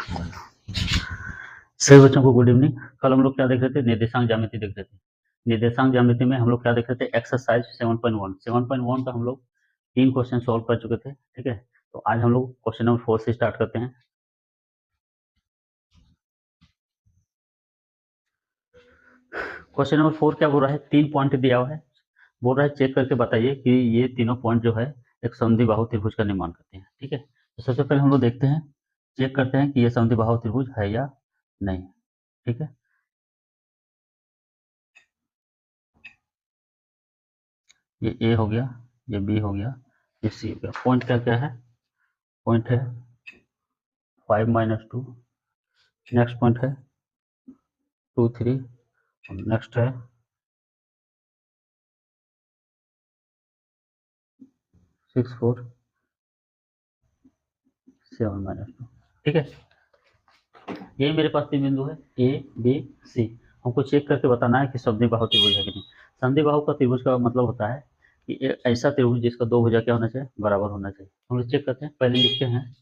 सभी बच्चों को गुड इवनिंग। कल हम लोग क्या देख रहे थे? निर्देशांक ज्यामिति देख रहे थे। निर्देशांक ज्यामिति में हम लोग क्या देख रहे थे? एक्सरसाइज 7.1 का हम लोग 3 क्वेश्चन सॉल्व कर चुके थे। ठीक है, तो आज हम लोग क्वेश्चन नंबर 4 से स्टार्ट करते हैं। क्वेश्चन नंबर 4 क्या बोल रहा है? 3 पॉइंट दिया हुआ है, बोल रहा है चेक करके बताइए कि ये तीनों पॉइंट जो है एक समद्विबाहु त्रिभुज का निर्माण करते हैं। ठीक है, तो सबसे पहले हम लोग देखते हैं, चेक करते हैं कि ये समद्विबाहु त्रिभुज है या नहीं। ठीक है, ये ए हो गया, ये बी हो गया, ये सी हो गया। पॉइंट क्या क्या है? पॉइंट है 5 - 2, नेक्स्ट पॉइंट है 2 3, नेक्स्ट है 6 4 7 -2। ठीक है, ये मेरे पास 3 बिंदु है ए बी सी। हमको चेक करके बताना है कि समद्विबाहु त्रिभुज है कि नहीं। समद्विबाहु का त्रिभुज का मतलब होता है कि एक ऐसा त्रिभुज जिसका 2 भुजा क्या होना चाहिए? बराबर होना चाहिए। हम लोग चेक करते हैं, पहले लिखते हैं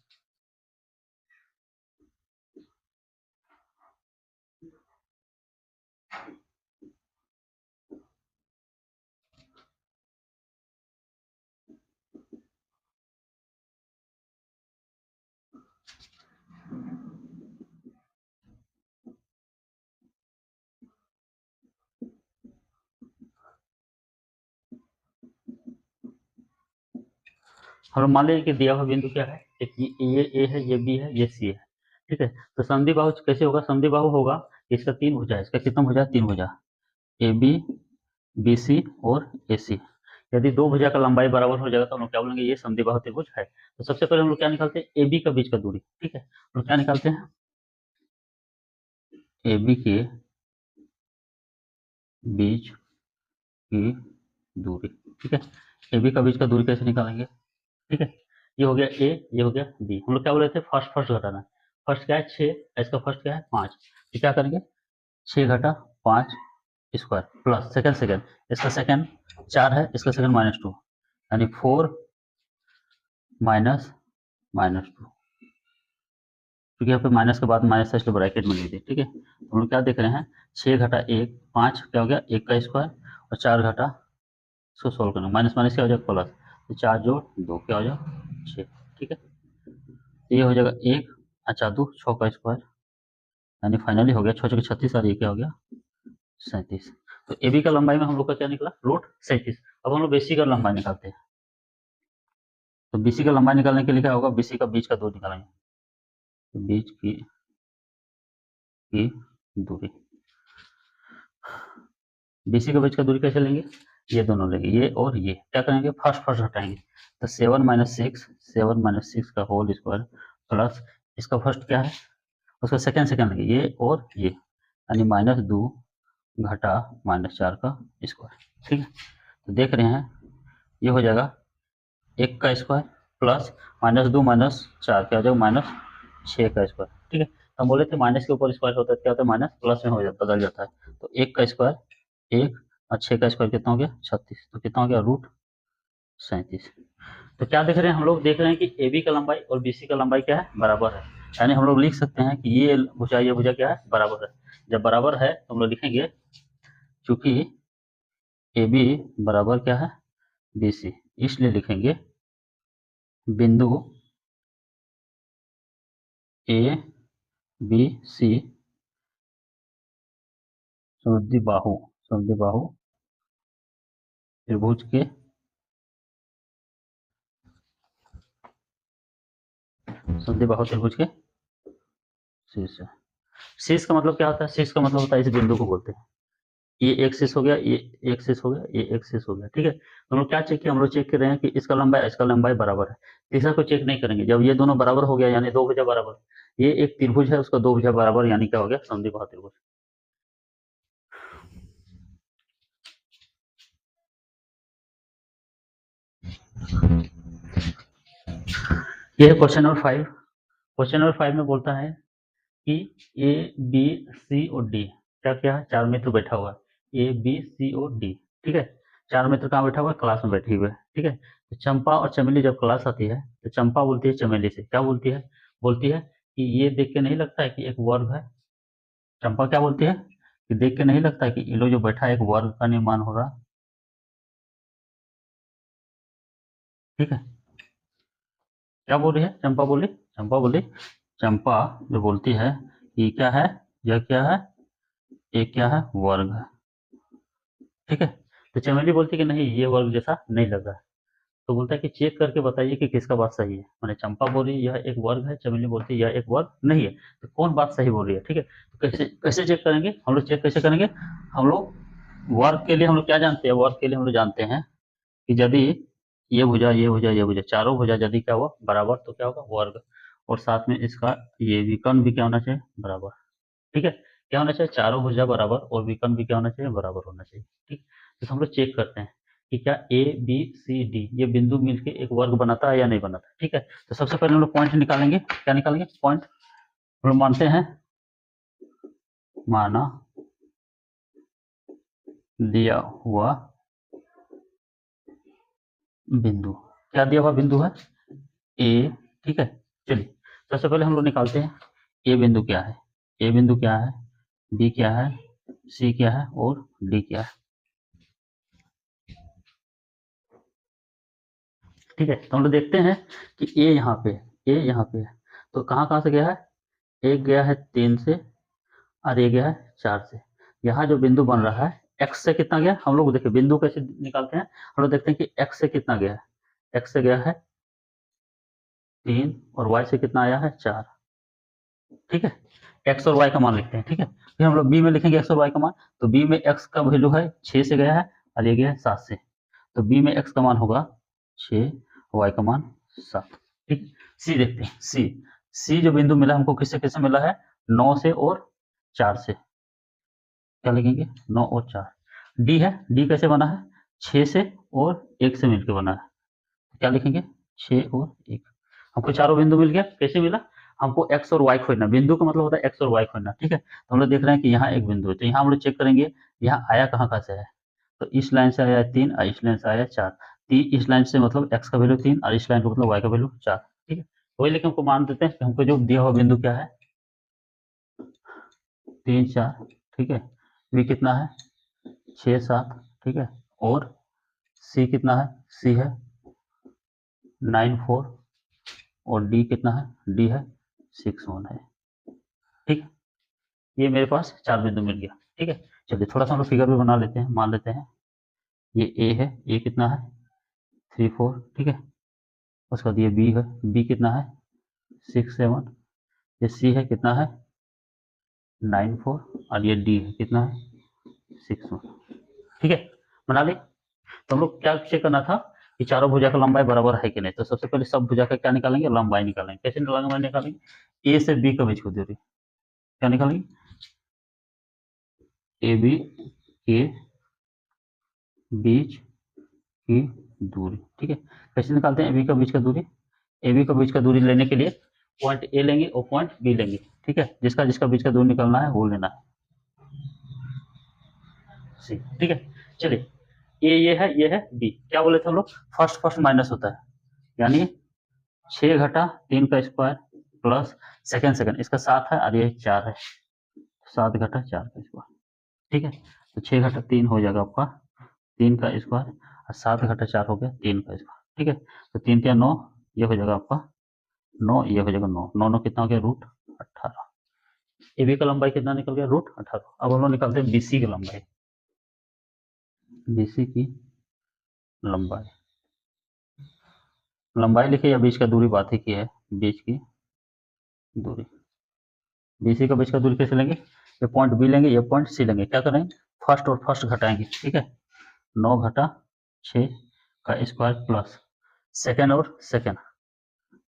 हम मान लीजिए कि दिया हुआ बिंदु क्या है? एक ये ए है, ये बी है, ये सी है। ठीक है, तो समद्विबाहु कैसे होगा? समद्विबाहु होगा, इसका 3 भुजा है। इसका कितना भुजा? 3 भुजा, ए बी, बी सी और ए सी। यदि 2 भुजा का लंबाई बराबर हो जाएगा तो हम लोग क्या बोलेंगे? ये समद्विबाहु त्रिभुज है। तो सबसे पहले हम लोग क्या निकालते हैं? ए बी का बीच का दूरी। ठीक है, हम लोग क्या निकालते हैं? ए बी के बीच की दूरी। ठीक है, ए बी का बीच का दूरी कैसे निकालेंगे? ठीक है, ये हो गया ए, ये हो गया बी। हम लोग क्या बोल रहे थे? फर्स्ट फर्स्ट घटाना। फर्स्ट क्या है? 6, इसका फर्स्ट क्या है? 5। तो क्या करेंगे? 6 - 5 स्क्वायर प्लस सेकंड सेकंड, इसका सेकंड 4 है, इसका सेकंड -2, यानी 4 -2। क्योंकि यहाँ पे माइनस के बाद माइनस है, इसलिए ब्रैकेट में लिख दिए। ठीक है, तो हम लोग क्या देख रहे हैं? 6 - 1 5 क्या हो गया? 1 का स्क्वायर, और 4 घटा, इसको सोल्व करना, माइनस माइनस क्या हो जाएगा? प्लस। तो 4 जोड़ 2 क्या हो जाएगा? 6। ठीक है, तो ये हो जाएगा 1 अच्छा 2 6 का स्क्वायर, यानी फाइनली हो गया 6 6 36, और ये क्या हो गया? 37। तो ए बी का लंबाई में हम लोग का क्या निकला? रूट 37। अब हम लोग बीसी का लंबाई निकालते हैं। तो बीसी का लंबाई निकालने के लिए क्या होगा? बीसी का बीच का दूरी निकालेंगे, तो बीच की दूरी। बीसी का बीच का दूरी कैसे लेंगे? ये दोनों लेंगे, ये और ये क्या करेंगे? फर्स्ट फर्स्ट हटाएंगे। तो 7 - 6 का होल स्क्वायर प्लस इसका फर्स्ट क्या है? उसका सेकंड सेकंड लेंगे, ये और ये, यानी -2 घटा -4 का स्क्वायर। ठीक है, तो देख रहे हैं ये हो जाएगा 1 का स्क्वायर प्लस -2 -4 क्या हो जाएगा? -6 का स्क्वायर। ठीक है, तो हम बोले थे माइनस के ऊपर स्क्वायर होता है, क्या होता है? माइनस प्लस में हो जाता, बदल जाता है। तो 1 का स्क्वायर 1, और 6 का स्क्वायर कितना हो गया? 36। तो कितना हो गया? रूट 37। तो क्या देख रहे हैं हम लोग? देख रहे हैं कि ए बी का लंबाई और बी सी का लंबाई क्या है? बराबर है। यानी हम लोग लिख सकते हैं कि ये भुजा क्या है? बराबर है। जब बराबर है तो हम लोग लिखेंगे, चूंकि ए बी बराबर क्या है? बी सी, इसलिए लिखेंगे बिंदु ए बी सी समद्विबाहु त्रिभुज के शीर्ष। शीर्ष का मतलब क्या होता है? शीर्ष का मतलब होता है इस बिंदु को बोलते हैं। ये एक शीर्ष हो गया, ये एक शीर्ष हो गया, ये एक शीर्ष हो गया। ठीक है, तो हम लोग क्या चेक किया? हम लोग चेक कर रहे हैं कि इसका लंबाई बराबर है। तीसरा को चेक नहीं करेंगे। जब ये दोनों बराबर हो गया, यानी 2 भुजा बराबर, ये एक त्रिभुज है, उसका 2 भुजा बराबर, यानी क्या हो गया? समद्विबाहु त्रिभुज। ये है क्वेश्चन नंबर 5। क्वेश्चन नंबर 5 में बोलता है कि ए बी सी और डी क्या क्या है? 4 मित्र बैठा हुआ है, ए बी सी और डी। ठीक है, 4 मित्र कहाँ बैठा हुआ है? क्लास में बैठे हुए। ठीक है, तो चंपा और चमेली जब क्लास आती है तो चंपा बोलती है चमेली से, क्या बोलती है? बोलती है कि ये देख के नहीं लगता है कि एक वर्ग है। चंपा क्या बोलती है कि देख के नहीं लगता है कि ये लोग जो बैठा है एक वर्ग का निर्माण हो रहा। ठीक है, क्या बोल रही है चंपा? बोली चंपा बोली चंपा जो बोलती है कि क्या है, यह क्या है, ये क्या है, वर्ग है। ठीक है, तो चमेली बोलती है कि नहीं ये वर्ग जैसा नहीं लग रहा है। तो बोलता है कि चेक करके बताइए कि किसका बात सही है। मैंने चंपा बोली यह एक वर्ग है, चमेली बोलती है यह एक वर्ग नहीं है। तो कौन बात सही बोल रही है? ठीक है, तो कैसे कैसे चेक करेंगे हम लोग? चेक कैसे करेंगे हम लोग? वर्ग के लिए हम लोग क्या जानते हैं? वर्ग के लिए हम लोग जानते हैं कि यदि ये भुजा ये भुजा ये भुजा चारों भुजा यदि क्या हुआ बराबर तो क्या होगा वर्ग। और साथ में इसका ये विकर्ण भी क्या होना चाहिए बराबर। ठीक है, क्या होना चाहिए? चारों भुजा बराबर और विकर्ण भी क्या होना चाहिए बराबर होना चाहिए। ठीक, तो हम लोग चेक करते हैं कि क्या ए बी सी डी ये बिंदु मिलके एक वर्ग बनाता है या नहीं बनाता। ठीक है, तो सबसे पहले हम लोग पॉइंट निकालेंगे। क्या निकालेंगे? पॉइंट। हम लोग मानते हैं, माना दिया हुआ बिंदु, क्या दिया हुआ बिंदु है? ए। ठीक है, चलिए सबसे पहले हम लोग निकालते हैं ए बिंदु क्या है। ए बिंदु क्या है, बी क्या है, सी क्या है और डी क्या है। ठीक है, तो हम लोग देखते हैं कि ए यहाँ पे ए यहाँ पे है। तो कहाँ कहाँ से गया है? एक गया है 3 से और ये गया है 4 से। यहाँ जो बिंदु बन रहा है एक्स से कितना गया? हम लोग देखिए बिंदु कैसे निकालते हैं। हम लोग देखते हैं कि एक्स से कितना गया है। एक्स से गया है 3 और वाई से कितना आया है 4। ठीक है, एक्स और वाई का मान लिखते हैं। ठीक है, फिर हम लोग बी में लिखेंगे एक्स और वाई का मान। तो बी में एक्स का वैल्यू है 6 से गया है और ये गया है 7 से। तो बी में एक्स का मान होगा 6, वाई का मान 7। ठीक, सी देखते हैं। सी सी जो बिंदु मिला हमको किससे किससे मिला है? 9 से और 4 से। क्या लिखेंगे? 9 और 4। डी है, डी कैसे बना है? 6 से और 1 से मिलकर बना है। क्या लिखेंगे? 6 और 1। हमको चारों बिंदु मिल गया। कैसे मिला? हमको एक्स और वाई खोजना। बिंदु का मतलब होता है एक्स और वाई खोजना। ठीक है, तो हम लोग देख रहे हैं कि यहाँ एक बिंदु है, तो यहाँ हम लोग चेक करेंगे यहाँ आया कहाँ कहाँ से है। तो इस लाइन से आया है 3 और इस लाइन से आया है 4। इस लाइन से मतलब एक्स का वैल्यू 3 और इस लाइन का मतलब वाई का वैल्यू 4। ठीक है, वही लेकिन हमको मान देते हैं कि हमको जो दिया हुआ बिंदु क्या है 3 4। ठीक है, बी कितना है 6 7। ठीक है, और सी कितना है? सी है 9 4 और डी कितना है? डी है 6 1 है। ठीक है, ये मेरे पास 4 बिंदु मिल गया। ठीक है, चलिए थोड़ा सा हम लोग फिगर भी बना लेते हैं। मान लेते हैं ये ए है, ए कितना है 3 4। ठीक है, उसके बाद ये बी है, बी कितना है 6 7। ये सी है कितना है 9 4 और ये डी है कितना है 6 1। ठीक है, बना ली। तो हम लोग क्या चेक करना था कि चारों भुजा का लंबाई बराबर है कि नहीं। तो सबसे पहले सब भुजा का क्या निकालेंगे? लंबाई निकालेंगे। कैसे लंबाई निकालेंगे? ए से बी का बीच की दूरी क्या निकालेंगे? ए बी के बीच की दूरी। ठीक है, कैसे निकालते हैं ए बी का बीच का दूरी? ए बी का बीच का दूरी लेने के लिए पॉइंट ए लेंगे और पॉइंट बी लेंगे। ठीक है, जिसका जिसका बीच का दूरी निकालना है वो लेना है सी। ठीक है, चलिए ये है बी। क्या बोले थे हम लोग? फर्स्ट फर्स्ट माइनस होता है, यानी 6 - 3 का स्क्वायर प्लस सेकेंड सेकेंड इसका 7 है और ये 4 है। 7 - 4 का स्क्वायर। ठीक है, तो 6 - 3 हो जाएगा आपका 3 का स्क्वायर और 7 - 4 हो गया 3 का स्क्वायर। ठीक है, तो 3 क्या 9, ये हो जाएगा आपका 9, ये हो जाएगा 9। 9 9 कितना हो गया? √18। ए बी का लंबाई कितना निकल गया? √18। अब हम लोग निकालते हैं बीसी की लंबाई। बीसी की लंबाई, लंबाई लिखे या बीच का दूरी बात ही की है। बीच की दूरी, बीसी का बीच का दूरी कैसे लेंगे? ये पॉइंट बी लेंगे, ये पॉइंट सी लेंगे। क्या करेंगे? फर्स्ट और फर्स्ट घटाएंगे। ठीक है, 9 घटा 6 का स्क्वायर प्लस सेकेंड और सेकेंड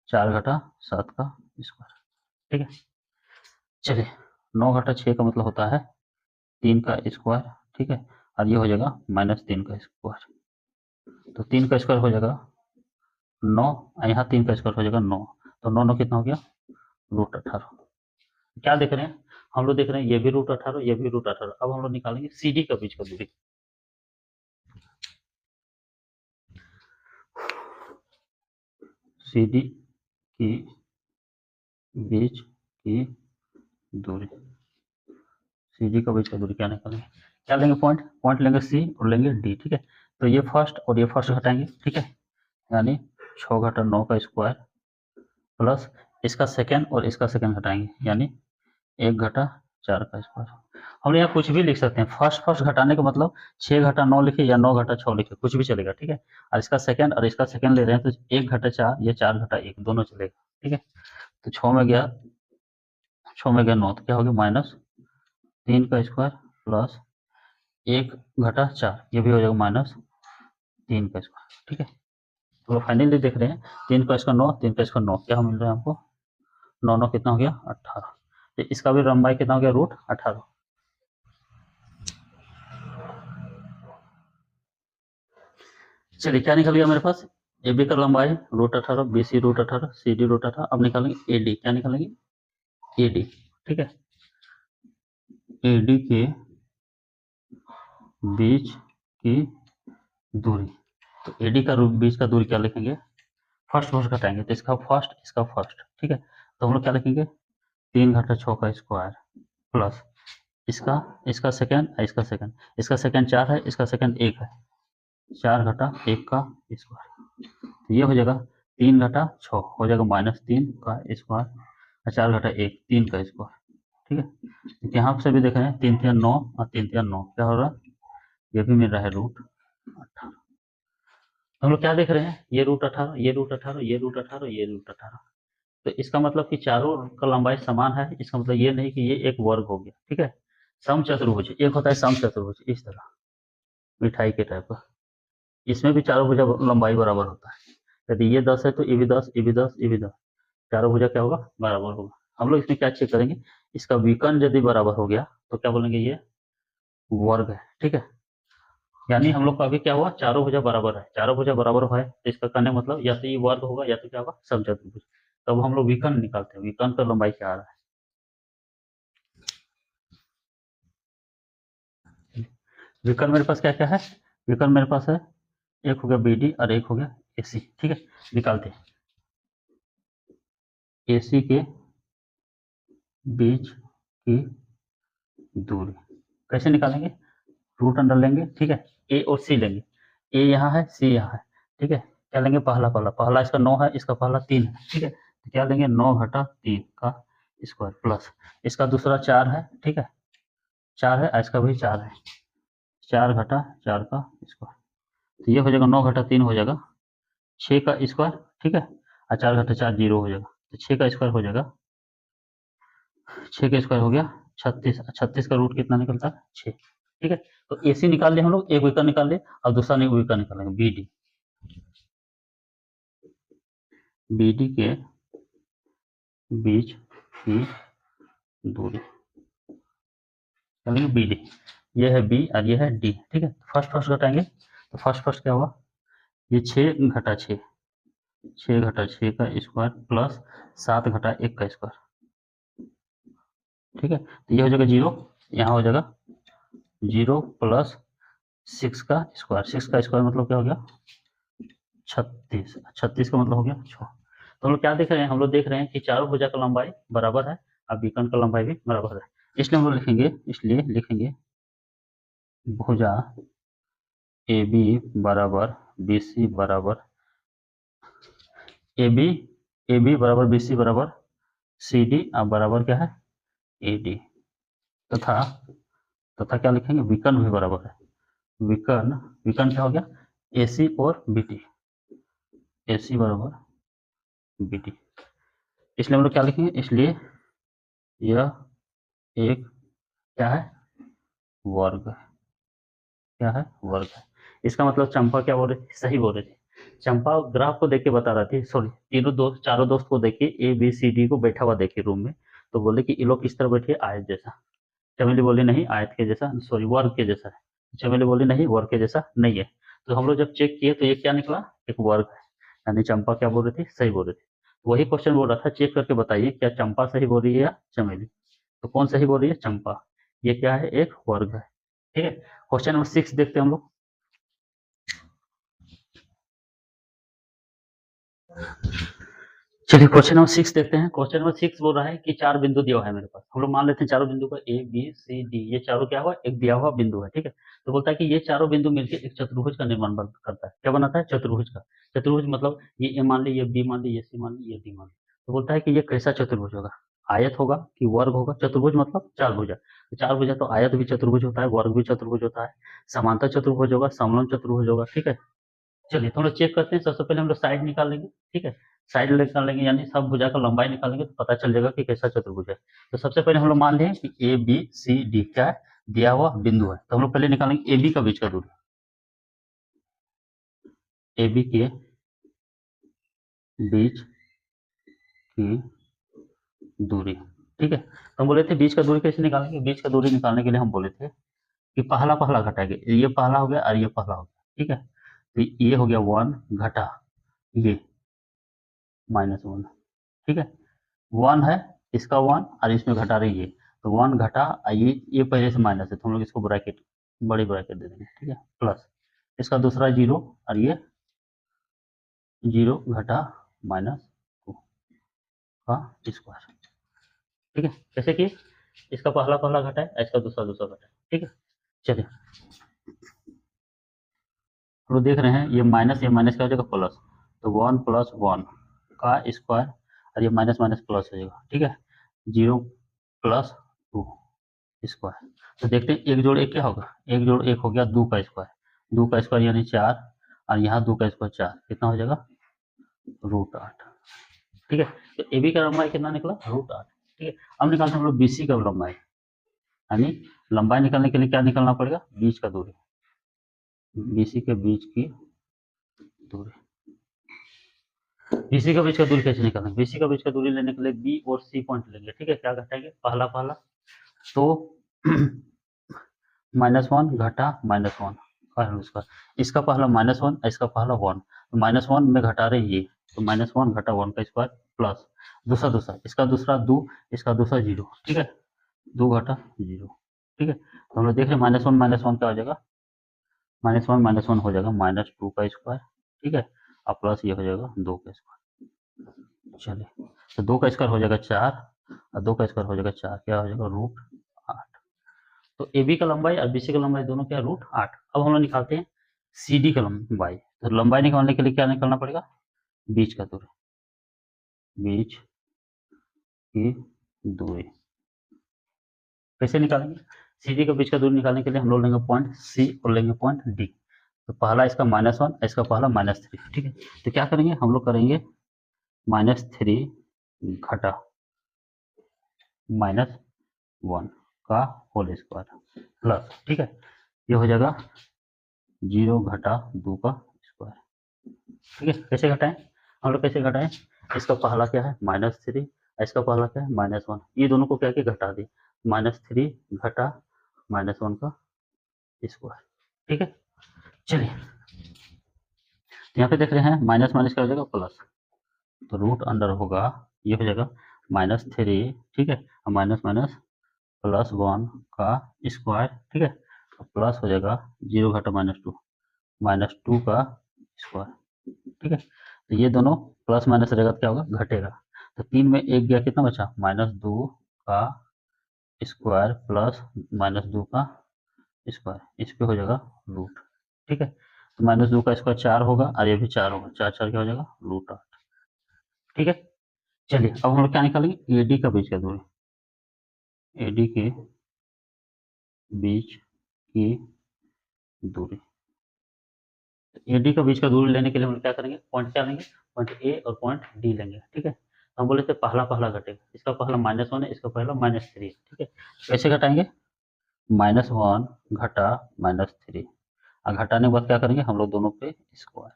4 घटा 7 का स्क्वायर। ठीक है, चलिए 9 - 6 का मतलब होता है 3 का स्क्वायर। ठीक है, और ये हो जाएगा -3 का स्क्वायर। तो 3 का स्क्वायर हो जाएगा 9, यहाँ 3 का स्क्वायर हो जाएगा 9। तो 9 9 कितना हो गया? √18। क्या देख रहे हैं हम लोग? देख रहे हैं ये भी √18, ये भी √18। अब हम लोग निकालेंगे सी डी का बीच का दूरी। सी डी की बीच की दूरी, सी डी का बीच का दूरी क्या निकालेंगे, क्या लेंगे, पॉइंट, पॉइंट लेंगे सी और लेंगे डी, ठीक है। तो ये फर्स्ट और ये फर्स्ट घटाएंगे, ठीक है, यानी 6 घटा 9 का स्क्वायर प्लस इसका सेकेंड और इसका सेकेंड घटाएंगे, यानी 1 घटा 4 का स्क्वायर। हम यहाँ कुछ भी लिख सकते हैं, फर्स्ट फर्स्ट घटाने का मतलब 6 घटा 9 लिखे या 9 घटा 6 लिखे, कुछ भी चलेगा, ठीक है। और इसका सेकेंड और इसका सेकेंड ले रहे हैं तो 1 घटा 4 या 4 घटा 1 दोनों चलेगा, ठीक है। तो 6 में गया 9, तो क्या हो गया -3 का स्क्वायर प्लस 1 घटा 4, ये भी हो जाएगा -3 का स्क्वायर, ठीक है। तो फाइनली देख रहे हैं 3 का स्क्वायर 9, 3 का स्क्वायर 9, क्या मिल रहा है हमको, 9 9 कितना हो गया 18। तो इसका भी लंबाई कितना हो गया √18। चलिए क्या निकल गया मेरे पास, ए बी का लंबाई √18, बी सी √18, सी डी √18। अब निकालेंगे ए डी, क्या निकालेंगे ए डी, ठीक है। ए डी के बीच की दूरी, तो ए डी का बीच का दूरी क्या लिखेंगे, फर्स्ट फर्स्ट घटाएंगे, तो इसका फर्स्ट, ठीक है। तो हम लोग क्या लिखेंगे 3 घटा 6 का स्क्वायर प्लस इसका सेकेंड, इसका सेकेंड 4 है, इसका सेकेंड 1 है, 4 घटा 1 का स्क्वायर, तो ये हो जाएगा 3 घटा 6 हो जाएगा -3 का स्क्वायर और 4 घटा 1 3 का स्क्वायर, ठीक है। तो यहाँ से भी देख रहे हैं 3 3 9 और 3 3 9, क्या हो रहा है, ये भी मिल रहा है √18। हम लोग क्या देख रहे हैं, ये √18, ये √18, ये √18, ये √18। तो इसका मतलब कि चारों का लंबाई समान है, इसका मतलब ये नहीं कि ये एक वर्ग हो गया, ठीक है। समचतुर्भुज एक होता है, समचतुर्भुज इस तरह मिठाई के टाइप का, इसमें भी चारों भुजा लंबाई बराबर होता है। यदि ये 10 है तो ये भी 10, ये भी 10, ये भी 10, चारों भुजा क्या होगा बराबर होगा। हम लोग इसमें क्या चेक करेंगे, इसका विकर्ण यदि बराबर हो गया तो क्या बोलेंगे ये वर्ग है, ठीक है। यानी हम लोग का अभी क्या हुआ, चारों भुजा बराबर है, चारों भुजा बराबर है तो इसका कहने मतलब या तो ये वर्ग होगा या तो क्या होगा समचतुर्भुज। तब हम लोग विकर्ण निकालते हैं, विकर्ण का लंबाई क्या आ रहा है। विकर्ण मेरे पास क्या क्या है, विकर्ण मेरे पास है एक हो गया बी डी और एक हो गया ए सी, ठीक है। निकालते हैं ए सी के बीच की दूरी कैसे निकालेंगे, रूट अंडर लेंगे, ठीक है। ए और सी लेंगे, ए यहाँ है सी यहाँ है, ठीक है। क्या लेंगे पहला इसका 9 है, इसका पहला 3 है, ठीक है। तो क्या लेंगे 9 घटा 3 का स्क्वायर प्लस इसका दूसरा 4 है, ठीक है, 4 है, इसका भी 4 है, 4 घटा 4 का स्क्वायर। तो ये हो जाएगा 9 घटा 3 हो जाएगा 6 का स्क्वायर, ठीक है। और 4 घटा 4 0 हो जाएगा, तो 6 का स्क्वायर हो जाएगा, 6 का स्क्वायर हो गया 36, 36 का रूट कितना निकलता है 6, ठीक है। तो ए सी निकाल लिया हम लोग, एक विकर्ण निकाल लिया, अब दूसरा नहीं विकर्ण निकालेंगे बी डी, बी डी के बीच की दूरी चलेंगे बी डी, ये है बी और ये है डी, ठीक है। फर्स्ट फर्स्ट घटाएंगे, तो फर्स्ट फर्स्ट क्या हुआ, ये 6 घटा 6, 6 घटा 6 का स्क्वायर प्लस 7 घटा 1 का स्क्वायर, ठीक है। तो ये हो जाएगा 0, यहाँ हो जाएगा 0 प्लस 6 का स्क्वायर, 6 का स्क्वायर मतलब क्या हो गया 36, 36 का मतलब हो गया 6। तो हम लोग क्या देख रहे हैं, हम लोग देख रहे हैं कि चारों भुजा का लंबाई बराबर है और विकर्ण का लंबाई भी बराबर है, इसलिए हम लोग लिखेंगे भुजा ए बी बराबर बी सी बराबर ए बी बराबर बी सी बराबर सी डी और बराबर क्या है ए डी, तथा तथा क्या लिखेंगे विकर्ण भी बराबर है, विकर्ण विकर्ण क्या हो गया ए सी और बी टी, ए सी बराबर बी टी, इसलिए हम लोग क्या लिखेंगे, इसलिए यह एक क्या है वर्ग, क्या है वर्ग है। इसका मतलब चंपा क्या बोल रही थी, सही बोल रही थी। चंपा ग्राफ को देख के बता रहा थी, सॉरी चारों दोस्त को देख के ए बी सी डी को बैठा हुआ देखे रूम में, तो बोले कि ये लोग किस तरह बैठे आयत जैसा। चमेली बोली नहीं आयत के जैसा, सॉरी वर्ग के जैसा है। चमेली बोली नहीं वर्ग के जैसा नहीं है। तो हम लोग जब चेक किए तो ये क्या निकला एक वर्ग है, यानी चंपा क्या बोल रही थी सही बोल रही थी। वही क्वेश्चन बोल रहा था चेक करके बताइए क्या चंपा सही बोल रही है या चमेली, तो कौन सही बोल रही है चंपा, ये क्या है एक वर्ग है, ठीक है। क्वेश्चन नंबर 6 देखते हैं हम लोग। चलिए क्वेश्चन नंबर 6 देखते हैं। क्वेश्चन नंबर 6 बोल रहा है कि 4 बिंदु दिया हुआ है मेरे पास। हम लोग मान लेते हैं चारों बिंदु को ए, बी, सी, डी, ये चारों क्या हुआ? एक दिया हुआ बिंदु है, ठीक है? तो बोलता है कि ये चारों बिंदु मिलकर एक चतुर्भुज का निर्माण करता है। क्या बनाता है? चतुर्भुज का। चतुर्भुज मतलब ये ए मान ली, ये बी मान ली, ये सी मान ली, ये डी मान ली। तो बोलता है कि ये कैसा चतुर्भुज होगा? आयत होगा कि वर्ग होगा? चतुर्भुज मतलब चार भुजा। तो चार भुजा तो आयत भी चतुर्भुज होता है, वर्ग भी चतुर्भुज होता है, समांतर चतुर्भुज होगा, समलंब चतुर्भुज होगा, ठीक है? चलिए थोड़ा चेक करते हैं। सबसे पहले हम लोग साइड निकाल लेंगे, ठीक है? साइड निकाल लेंगे यानी सब भुजा का लंबाई निकालेंगे तो पता चल जाएगा कि कैसा चतुर्भुज है। तो सबसे पहले हम लोग मान लें कि ए बी सी डी क्या है? दिया हुआ बिंदु है। तो हम लोग पहले निकालेंगे ए बी का बीच का दूरी, ए बी के बीच की दूरी, ठीक है? तो हम बोले थे बीच का दूरी कैसे निकालेंगे? बीच का दूरी निकालने के लिए हम बोले थे कि पहला पहला घटाएंगे। ये पहला हो गया और ये पहला हो गया, ठीक है? तो ये हो गया 1 घटा ये -1, ठीक है? 1 है, इसका 1 और इसमें घटा रही है, तो 1 घटा ये पहले से माइनस है तो हम लोग इसको ब्रैकेट, बड़ी ब्रैकेट दे देंगे, ठीक है? प्लस इसका दूसरा 0 और ये 0 घटा -2 का स्क्वायर, ठीक है? कैसे कि इसका पहला पहला घटा है, इसका दूसरा दूसरा घटा है, ठीक है? चलिए हम लोग देख रहे हैं ये माइनस क्या हो जाएगा? प्लस। तो 1 + 1 का स्क्वायर और ये माइनस माइनस प्लस हो जाएगा, ठीक है? 0 + 2 स्क्वायर। तो देखते हैं एक जोड़ एक क्या होगा? एक जोड़ एक हो गया 2 का स्क्वायर, 2 का स्क्वायर यानी 4 और यहाँ 2 का स्क्वायर 4, कितना हो जाएगा? √8, ठीक है? तो ए बी का लंबाई कितना निकला? √8, ठीक है? अब निकालते हैं हम लोग बी सी का लंबाई, यानी लंबाई निकालने के लिए क्या निकालना पड़ेगा? बीच का दूरी, बी सी के बीच की दूरी। बीसी का बीच का दूरी कैसे निकालेंगे? बीसी का बीच का दूरी लेने के लिए बी और सी पॉइंट लेंगे, ठीक है? क्या घटाएंगे? पहला पहला, तो -1 घटा -1 का होल स्क्वायर। इसका पहला -1, इसका पहला 1, तो -1 में घटा रहे ये, तो -1 घटा 1 का स्क्वायर प्लस दूसरा दूसरा, इसका दूसरा 2, इसका दूसरा 0, ठीक है? 2 घटा 0, ठीक है? तो हम लोग देख रहे हैं -1 क्या हो जाएगा? -1 हो जाएगा -2 का स्क्वायर, ठीक है? और प्लस ये हो जाएगा 2 का स्क्वायर। चलिए तो 2 का स्क्वायर हो जाएगा 4 और 2 का स्क्वायर हो जाएगा 4, क्या हो जाएगा? √8। तो ए बी का लंबाई और बी सी का लंबाई दोनों क्या? √8। अब हम लोग निकालते हैं सी डी का लंबाई। तो लंबाई निकालने के लिए क्या निकालना पड़ेगा? बीच का दूरी, बीच की दूरी। कैसे निकालेंगे? सी डी का बीच का दूरी निकालने के लिए हम लोग लेंगे पॉइंट सी और लेंगे पॉइंट डी। तो पहला इसका -1, इसका पहला -3, ठीक है? तो क्या करेंगे हम लोग? करेंगे -3 घटा -1 का होल स्क्वायर प्लस, ठीक है? ये हो जाएगा 0 घटा 2 का स्क्वायर, ठीक है? कैसे घटाएं हम लोग? कैसे घटाएं? इसका पहला क्या है? -3, इसका पहला क्या है? -1। ये दोनों को क्या किया? घटा दिए। -3 घटा -1 का स्क्वायर, ठीक है? चलिए यहाँ पे देख रहे हैं माइनस माइनस क्या हो जाएगा? प्लस। तो रूट अंडर होगा, ये हो जाएगा -3, ठीक है? माइनस माइनस +1 का स्क्वायर, ठीक है? प्लस हो जाएगा 0 घटा -2 का स्क्वायर, ठीक है? तो ये दोनों प्लस माइनस रहेगा तो क्या होगा? घटेगा। तो 3 में 1 गया, कितना बचा? -2 का स्क्वायर प्लस -2 का स्क्वायर, इस पे हो जाएगा रूट, ठीक है? तो -2 का स्क्वायर 4 होगा और ये भी 4 होगा, 4 4 क्या हो जाएगा? √8, ठीक है? चलिए अब हम लोग क्या निकालेंगे? एडी का बीच का दूरी, एडी के बीच की दूरी। एडी का बीच का दूरी लेने के लिए हम लोग क्या करेंगे? पॉइंट क्या लेंगे? पॉइंट ए और पॉइंट डी लेंगे, ठीक है? तो हम बोले थे पहला पहला घटेगा, इसका पहला -1 है, इसका पहला -3 है, ठीक है? कैसे घटाएंगे? -1 घटा -3 और घटाने के बाद क्या करेंगे हम लोग? दोनों पे स्क्वायर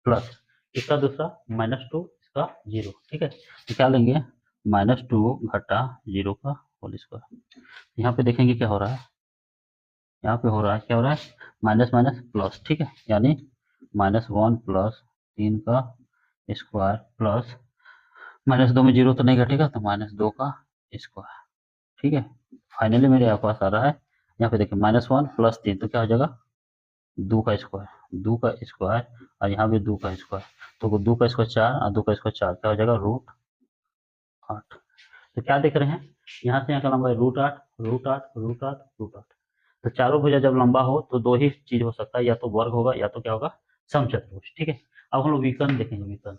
प्लस इसका दूसरा -2, इसका 0, ठीक है? तो क्या लेंगे? -2 घटा 0 का होल स्क्वायर। यहाँ पे देखेंगे क्या हो रहा है? यहाँ पे हो रहा है, क्या हो रहा है? माइनस माइनस प्लस, ठीक है? यानी -1 प्लस 3 का स्क्वायर प्लस -2 में 0 तो नहीं घटेगा, तो -2 का स्क्वायर, ठीक है? फाइनली मेरे यहाँ पास आ रहा है, यहाँ पे देखिए -1 प्लस 3 तो क्या हो जाएगा? 2 का स्क्वायर और यहाँ भी 2 का स्क्वायर, तो 2 का स्क्वायर 4 और 2 का स्क्वायर 4, क्या हो जाएगा √8। तो क्या देख रहे हैं, यहाँ से यहाँ का लंबाई √8 √8 √8 √8। तो चारों भुजा जब लंबा हो तो दो ही चीज हो सकता है, या तो वर्ग होगा या तो क्या होगा, समचतुर्भुज। ठीक है, अब हम लोग विकर्ण देखेंगे। विकर्ण,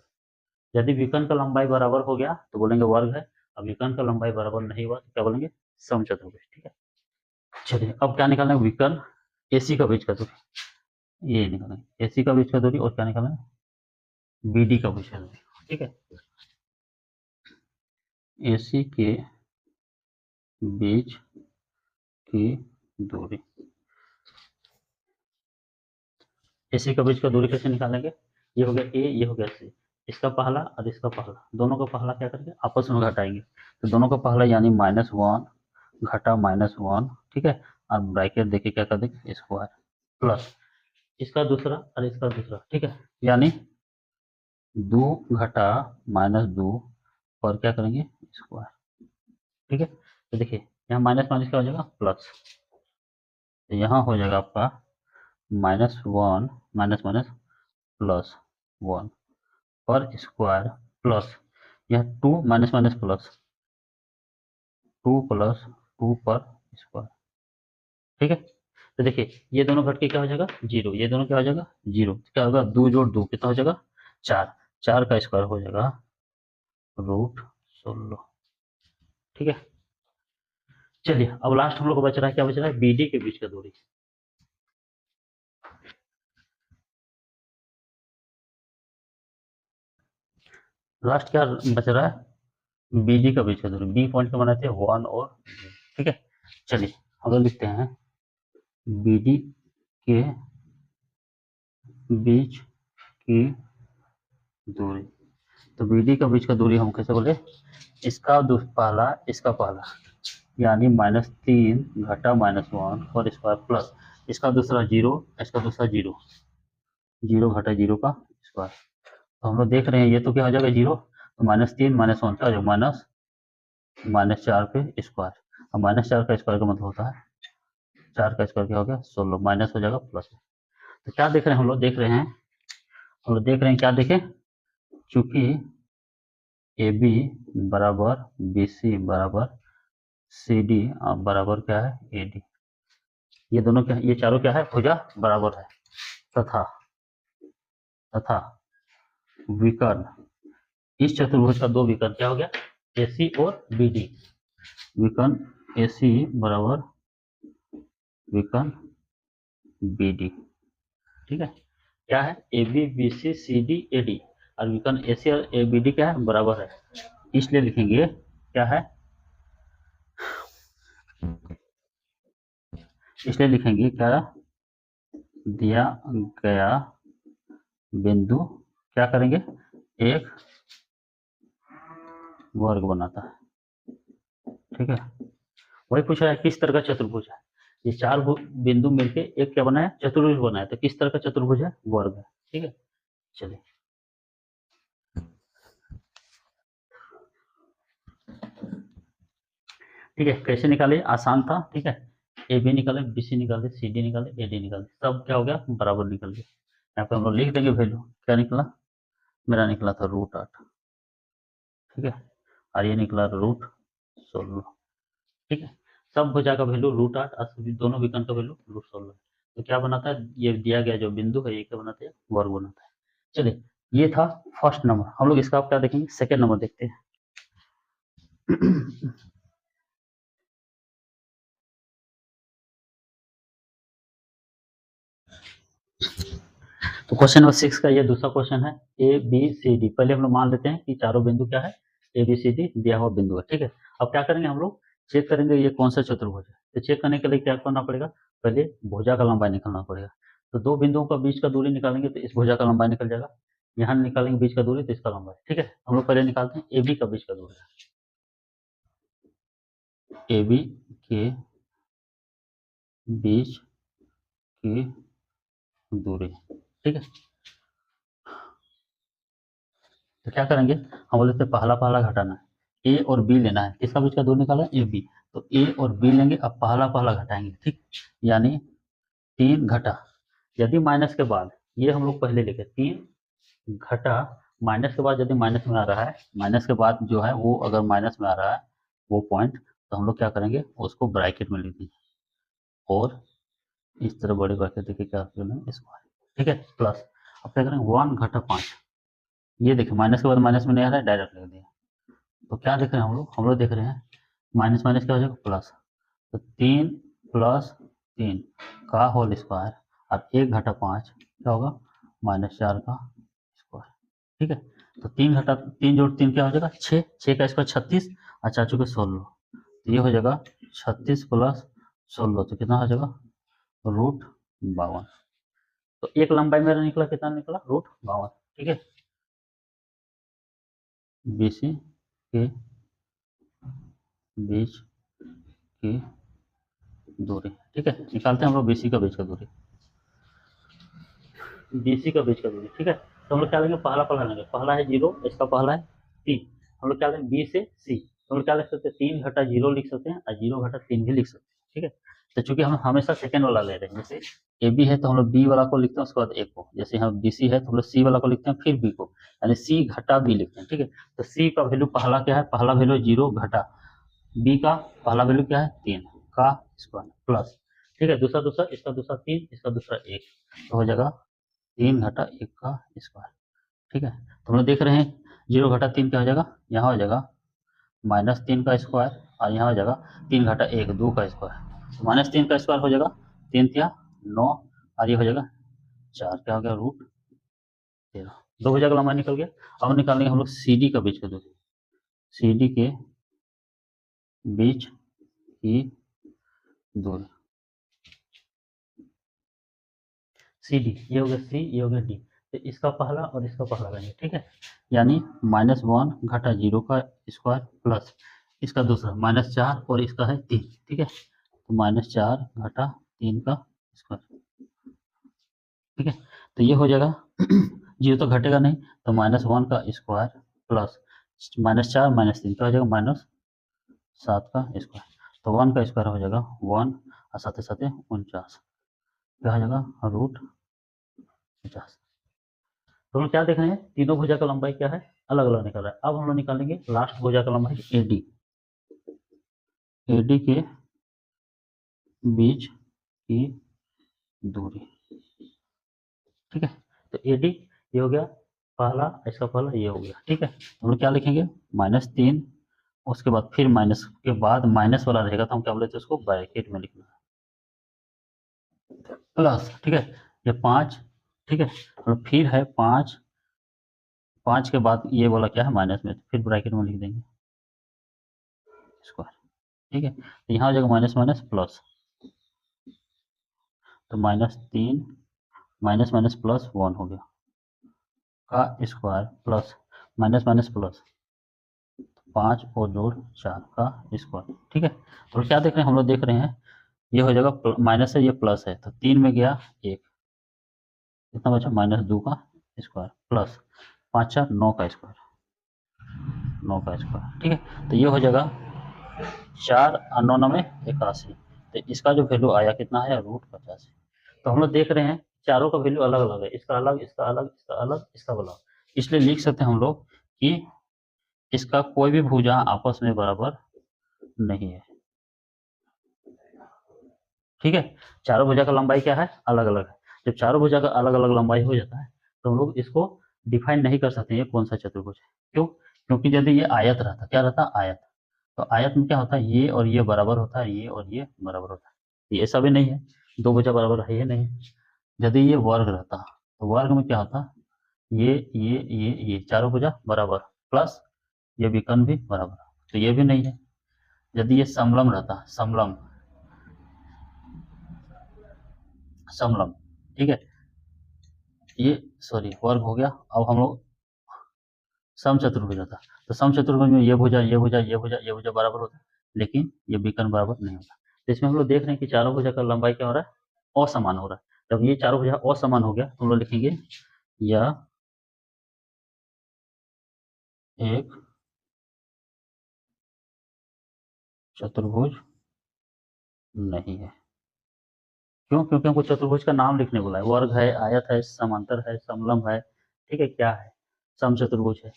यदि विकर्ण का लंबाई बराबर हो गया तो बोलेंगे वर्ग है, अब विकर्ण का लंबाई बराबर नहीं हुआ तो क्या बोलेंगे, समचतुर्भुज। ठीक है, चलिए अब क्या निकालना है, विकर्ण एसी का बीच का दूरी, ये निकालना है एसी का बीच का दूरी, और क्या निकालना है, बीडी का बीच का दूरी। ठीक है, एसी के बीच की दूरी, एसी का बीच का दूरी कैसे निकालेंगे, ये हो गया ए, ये हो गया सी, इसका पहला और इसका पहला, दोनों का पहला क्या करेंगे, आपस में घटाएंगे, तो दोनों का पहला यानी -1 घटा -1। ठीक है, और ब्रैकेट देके क्या कर देंगे, स्क्वायर प्लस इसका दूसरा और इसका दूसरा। ठीक है, यानी 2 घटा -2 और क्या करेंगे, स्क्वायर। ठीक है, तो देखिए यहाँ माइनस माइनस क्या हो जाएगा, प्लस, तो यहाँ हो जाएगा आपका -1 माइनस माइनस +1 पर स्क्वायर प्लस यह 2 माइनस माइनस प्लस 2 प्लस 2 पर स्क्वायर। ठीक है, तो देखिए ये दोनों घट के क्या हो जाएगा, 0, ये दोनों क्या हो जाएगा, 0, क्या होगा, 2 जोड़ 2 कितना हो जाएगा, 4, 4 का स्क्वायर हो जाएगा √16। ठीक है, चलिए अब लास्ट हम लोग को बच रहा है, क्या बच रहा है, बीडी के बीच का दूरी। लास्ट क्या बच रहा है, बीडी का बीच का दूरी, बी पॉइंट का बनाते हैं 1 और 0। ठीक है, चलिए हम लोग लिखते हैं बीडी के बीच की दूरी, तो बीडी का बीच का दूरी हम कैसे बोले, इसका पहला इसका पहला यानी -3 घटा -1 और स्क्वायर प्लस इसका दूसरा 0, इसका दूसरा 0, 0 घटा 0 का स्क्वायर। तो हम लोग देख रहे हैं ये तो क्या हो जाएगा 0, तो -3 -1 क्या हो जाएगा, -4 पे स्क्वायर, और -4 का स्क्वायर का मतलब होता है 4 का स्क्वायर क्या हो गया, 16, माइनस हो जाएगा प्लस। तो क्या देख रहे हैं हम लोग, देख रहे हैं हम लोग देख रहे हैं क्या देखें, चूंकि ए बी बराबर बी सी बराबर सी डी बराबर क्या है, ए डी, ये दोनों क्या है, ये चारों क्या है, भुजा बराबर है, तथा तथा विकर्ण, इस चतुर्भुज का दो विकर्ण क्या हो गया, ए सी और बी डी, विकर्ण ए सी बराबर विकर्ण बी डी। ठीक है, क्या है, A B B C C D A D, और विकर्ण ए सी और ए बी डी क्या है, बराबर है, इसलिए लिखेंगे क्या है, इसलिए लिखेंगे क्या, दिया गया बिंदु क्या करेंगे, एक वर्ग बनाता है। ठीक है, वही पूछ रहा है किस तरह का चतुर्भुज है, ये चार बिंदु मिलके एक क्या बनाया, चतुर्भुज बनाया, तो किस तरह का चतुर्भुज है, वर्ग है। ठीक है, चलिए ठीक है, कैसे निकाले, आसान था। ठीक है, ए बी निकाले, बी सी निकाले, सी डी निकाले, ए डी निकाले, सब क्या हो गया, बराबर निकल गया। यहाँ पे हम लोग लिख देंगे वैल्यू, क्या निकला, मेरा निकला था √8। ठीक है, और ये निकला √16। ठीक है, सब भुजा का वैल्यू √8 और सभी दोनों विकर्ण का वैल्यू √16। तो क्या बनाता है, ये दिया गया जो बिंदु है ये क्या बनाते हैं, वर्ग बनाता है। चलिए ये था फर्स्ट नंबर, हम लोग इसका आप क्या देखेंगे, सेकेंड नंबर देखते हैं। तो क्वेश्चन नंबर 6 का ये दूसरा क्वेश्चन है, ए बी सी डी, पहले हम लोग मान लेते हैं कि चारों बिंदु क्या है, ए बी सी डी दिया हुआ बिंदु है। ठीक है, अब क्या करेंगे हम लोग, चेक करेंगे ये कौन सा चतुर्भुज है, तो चेक करने के लिए क्या करना पड़ेगा, पहले भुजा का लंबाई निकालना पड़ेगा, तो दो बिंदुओं का बीच का दूरी निकालेंगे तो इस भुजा का लंबाई निकल जाएगा, यहाँ निकालेंगे बीच का दूरी तो इसका लंबाई। ठीक है, हम लोग पहले निकालते हैं ए बी का बीच का दूरी, ए बी के बीच की दूरी। ठीक है, तो क्या करेंगे, हम बोलते हैं पहला पहला घटाना है, ए और बी लेना है, किसका बीच का दूरी निकाला है, ए बी, तो ए और बी लेंगे, अब पहला पहला घटाएंगे। ठीक, यानी 3 घटा, यदि माइनस के बाद, ये हम लोग पहले लिखे 3 घटा, माइनस के बाद यदि माइनस में आ रहा है, माइनस के बाद जो है वो अगर माइनस में आ रहा है वो पॉइंट, तो हम लोग क्या करेंगे, उसको ब्रैकेट में लिख देंगे और इस तरह बड़े ब्रैकेट देखिए क्या स्क्वायर, ठीक है, प्लस। अब क्या करेंगे 1 घटा 5, ये देखिए माइनस के बाद माइनस में नहीं आ रहा है, डायरेक्ट लिख दिया। तो क्या देख रहे हैं हम लोग देख रहे हैं माइनस माइनस क्या हो जाएगा प्लस, तो 3 प्लस 3 का होल स्क्वायर और 1 घटा 5 क्या होगा -4 का स्क्वायर, ठीक है। तो 3 घटा 3 जोड़ 3 क्या हो जाएगा 6, 6 का स्क्वायर 36 और 4 चौके 16, तो ये हो जाएगा 36 प्लस 16, तो कितना हो जाएगा √52। तो एक लंबाई मेरा निकला, कितना निकला √52, ठीक है। बीसी के बीच की दूरी, ठीक है, निकालते हैं हम लोग बीसी का बीच का दूरी, बीसी का बीच का दूरी, ठीक है। तो हम लोग क्या लेंगे, पहला लेंगे, पहला है 0, इसका पहला है 3, हम लोग क्या लेंगे बी से सी, हम लोग क्या लिख सकते हैं 3 घटा 0 लिख सकते हैं और 0 घटा 3 भी लिख सकते हैं, ठीक है। तो चूंकि हम हमेशा सेकेंड वाला ले रहे हैं, जैसे ए बी है तो हम लोग बी वाला को लिखते हैं उसके बाद ए को, जैसे हम बी सी है तो हम लोग सी वाला को लिखते हैं फिर बी को, यानी सी घटा बी लिखते हैं, ठीक है। तो सी का वैल्यू पहला क्या है, पहला वैल्यू 0 घटा बी का पहला वैल्यू क्या है 3 का स्क्वायर प्लस, ठीक है, दूसरा दूसरा इसका दूसरा 3, इसका दूसरा 1, तो हो जाएगा 3 घटा 1 का स्क्वायर, ठीक है। तो हम लोग देख रहे हैं 0 घटा 3 क्या हो जाएगा, यहाँ हो जाएगा -3 का स्क्वायर और यहाँ हो जाएगा 3 घटा 1 2 का स्क्वायर, तो -3 का स्क्वायर हो जाएगा 3 तिया 9 और ये हो जाएगा 4, क्या हो गया √13, दो भुजा का लंबाई निकल गया। अब निकालेंगे हम लोग सी डी का बीच का दूरी, सी डी के बीच की दूरी, सी डी, ये हो गया सी, ये हो गया डी, तो इसका पहला और इसका पहला लेंगे, ठीक है, यानी -1 घटा 0 का स्क्वायर प्लस इसका दूसरा -4 और इसका है 3, ठीक है, तो -4 घटा 3 का स्क्वायर, ठीक है। तो ये हो जाएगा 0 तो घटेगा नहीं, तो -1 का स्क्वायर प्लस -4 -3 क्या हो जाएगा -7 का स्क्वायर, तो 1 का स्क्वायर हो जाएगा 1 और साथ साथ 49, क्या हो जाएगा √50। तो हम लोग क्या देख रहे हैं, तीनों भुजा का लंबाई क्या है अलग अलग निकल रहा है। अब हम लोग निकालेंगे लास्ट भुजा का लंबाई एडी, एडी के बीच की दूरी, ठीक है। तो एडी ये हो गया पहला, इसका पहला ये हो गया, ठीक है। तो हम लोग क्या लिखेंगे -3, उसके बाद फिर माइनस के बाद माइनस वाला रहेगा तो हम क्या बोलते हैं उसको ब्रैकेट में लिखना प्लस, ठीक है, ये 5, ठीक है, और फिर है 5, 5 के बाद ये वाला क्या है माइनस में, तो फिर ब्रैकेट में लिख देंगे स्क्वायर, ठीक है। तो यहाँ हो जाएगा माइनस माइनस प्लस, तो -3 माइनस माइनस प्लस 1 हो गया का square plus minus minus plus 5 और जोड़ 4 का स्क्वायर, ठीक है। तो क्या देख रहे हैं हम लोग देख रहे हैं ये हो जाएगा माइनस है ये प्लस है, तो 3 में गया 1, कितना बचा -2 का स्क्वायर प्लस 5 4 9 का स्क्वायर, 9 का स्क्वायर, ठीक है। तो ये हो जाएगा 4 और 9 9 में 81, तो इसका जो वैल्यू आया कितना है √85। तो हम लोग देख रहे हैं चारों का वैल्यू अलग अलग है, इसका अलग, इसका अलग, इसका अलग, इसका अलग, इसलिए लिख सकते हैं हम लोग कि इसका कोई भी भुजा आपस में बराबर नहीं है, ठीक है। चारों भुजा का लंबाई क्या है अलग अलग है, जब चारों भुजा का अलग अलग लंबाई हो जाता है तो हम लोग इसको डिफाइन नहीं कर सकते ये कौन सा चतुर्भुज है, क्यों, क्योंकि यदि ये आयत रहता, क्या रहता आयत, तो आयत में क्या होता है ये और ये बराबर होता है, ये और ये बराबर होता है, ये ऐसा भी नहीं है दो भुजा बराबर है, ये नहीं। यदि ये वर्ग रहता तो वर्ग में क्या होता, ये चारों भुजा बराबर प्लस ये विकर्ण भी बराबर, तो ये भी नहीं है। यदि ये समलम रहता, समलम, समलम, ठीक है, ये सॉरी वर्ग हो गया। अब हम लोग सम चतुर्भुज होता, तो सम चतुर्भुज में ये भुजा ये भुजा ये भुजा ये भुजा बराबर होता, लेकिन ये विकर्ण बराबर नहीं होता। तो इसमें हम लोग देख रहे हैं कि चारों भुजा का लंबाई क्या हो रहा है असमान हो रहा है। जब ये चारों भुजा असमान हो गया तो हम लोग लिखेंगे यह एक चतुर्भुज नहीं है, क्यों? क्योंकि हमको चतुर्भुज का नाम लिखने बोला है। वर्ग है, आयत है, समांतर है, समलंब है, ठीक है, क्या है, समचतुर्भुज है।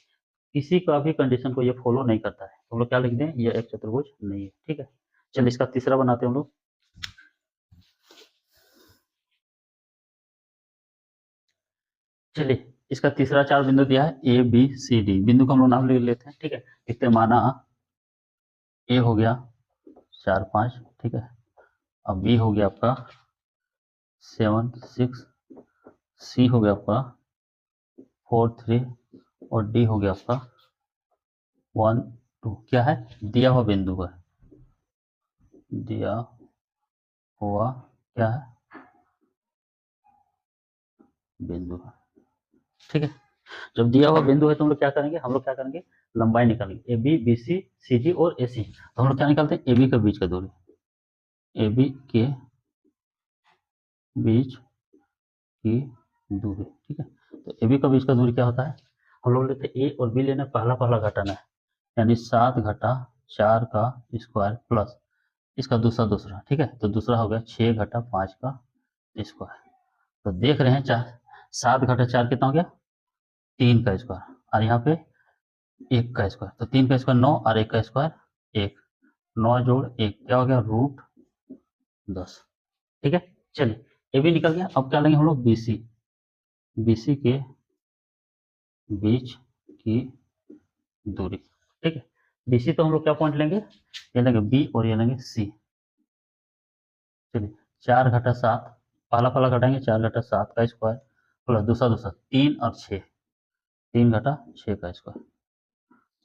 किसी का भी कंडीशन को ये फॉलो नहीं करता है, तो हम लोग क्या लिख दें, ये एक चतुर्भुज नहीं है, ठीक है। चलिए इसका तीसरा बनाते हैं हम लोग। चलिए इसका तीसरा चार बिंदु दिया है, ए बी सी डी। बिंदु का हम लोग नाम ले लेते हैं, ठीक है। इतने माना ए हो गया 4 5, ठीक है। अब बी हो गया आपका 7 6, सी हो गया आपका 4 3, और डी हो गया आपका 1 2। क्या है? दिया हुआ बिंदु है, दिया हुआ क्या है, बिंदु है, ठीक है। जब दिया हुआ बिंदु है तो हम लोग क्या करेंगे, हम लोग क्या करेंगे, लंबाई निकालेंगे। A B B C D और ए सी। तो हम लोग क्या निकालते हैं, ए बी के बीच का दूरी, ए बी के बीच की दूरी, ठीक है। तो ए बी का बीच का दूरी क्या होता है, हम लोग लेते हैं ए और बी लेना, पहला पहला घटाना है, यानी 7 घटा 4 का स्क्वायर प्लस इसका दूसरा दूसरा, ठीक है। तो दूसरा हो गया 6 घटा 5 का स्क्वायर। तो देख रहे हैं, 7 घटा 4 कितना हो गया, 3 का स्क्वायर, और यहाँ पे 1 का स्क्वायर। तो 3 का स्क्वायर 9, और 1 का स्क्वायर 1, 9 जोड़ 1 क्या हो गया, √10, ठीक है। चलिए ए बी निकल गया। अब क्या लेंगे हम लोग, बी सी। बी सी के बीच की दूरी, ठीक है। बी सी तो हम लोग क्या पॉइंट लेंगे, ये लेंगे बी और ये लेंगे सी। चलिए 4 घटा 7, पहला पहला घटाएंगे, 4 घटा 7 का स्क्वायर प्लस दूसरा दूसरा 3 और 6, 3 घटा 6 का स्क्वायर।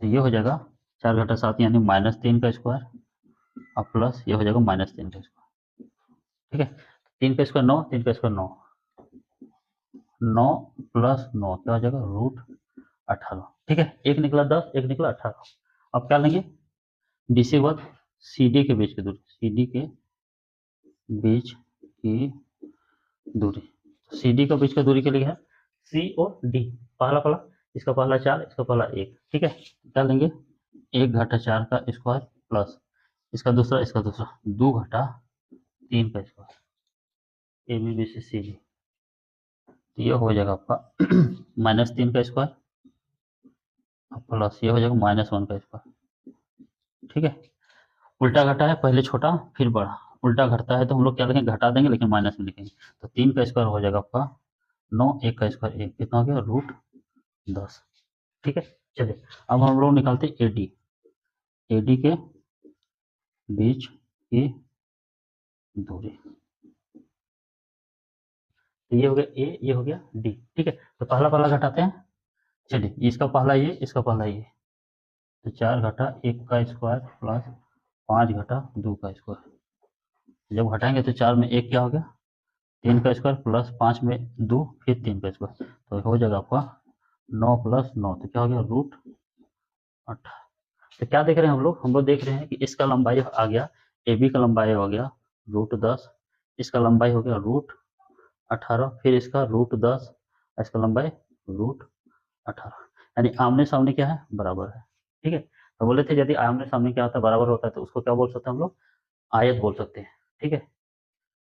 तो ये हो जाएगा 4 घटा 7 यानी -3 का स्क्वायर, और प्लस ये हो जाएगा -3 का स्क्वायर, ठीक है। 3 का स्क्वायर 9, 3 का स्क्वायर 9, 9 प्लस 9 क्या हो जाएगा, √18, ठीक है। एक निकला 10, एक निकला 18। अब क्या लेंगे, बी सी के बाद सी डी के बीच की दूरी, सी डी के बीच की दूरी। सी डी का बीच का दूरी के लिए है सी और डी, पहला पहला, इसका पहला 4, इसका पहला 1, ठीक है। क्या लेंगे, 1 घटा 4 का स्क्वायर प्लस इसका दूसरा 2 घटा 3 का square, A B B C C D. तो ये हो जाएगा आपका -3 का स्क्वायर प्लस ये हो जाएगा -1 का स्क्वायर, ठीक है। उल्टा घटा है, पहले छोटा फिर बड़ा, उल्टा घटता है तो हम लोग क्या लिखेंगे, घटा देंगे लेकिन माइनस में लिखेंगे। तो 3 का स्क्वायर हो जाएगा आपका 9, 1 का स्क्वायर 1, कितना हो गया, √10, ठीक है। चलिए अब हम लोग निकालते हैं ए डी, ए डी के बीच की दूरी। तो ये हो गया ए, ये हो गया डी, ठीक है। तो पहला पहला घटाते हैं, चलिए इसका पहला ये, इसका पहला ये। तो 4 घटा 1 का स्क्वायर प्लस 5 घटा 2 का स्क्वायर। जब घटाएंगे तो 4 में 1 क्या हो गया, 3 का स्क्वायर प्लस 5 में 2, फिर 3 का स्क्वायर। तो हो जाएगा आपका 9 प्लस 9, तो क्या हो गया, √18। तो क्या देख रहे हैं हम लोग देख रहे हैं कि इसका लंबाई आ गया, ए बी का लंबाई हो गया √10, इसका लंबाई हो गया √18, फिर इसका √10, इसका लंबाई √18, यानी आमने सामने क्या है, बराबर है, ठीक है। तो बोले थे यदि आमने सामने क्या होता है, बराबर होता है, तो उसको क्या बोल सकते हैं हम लोग, आयत बोल सकते हैं, ठीक है।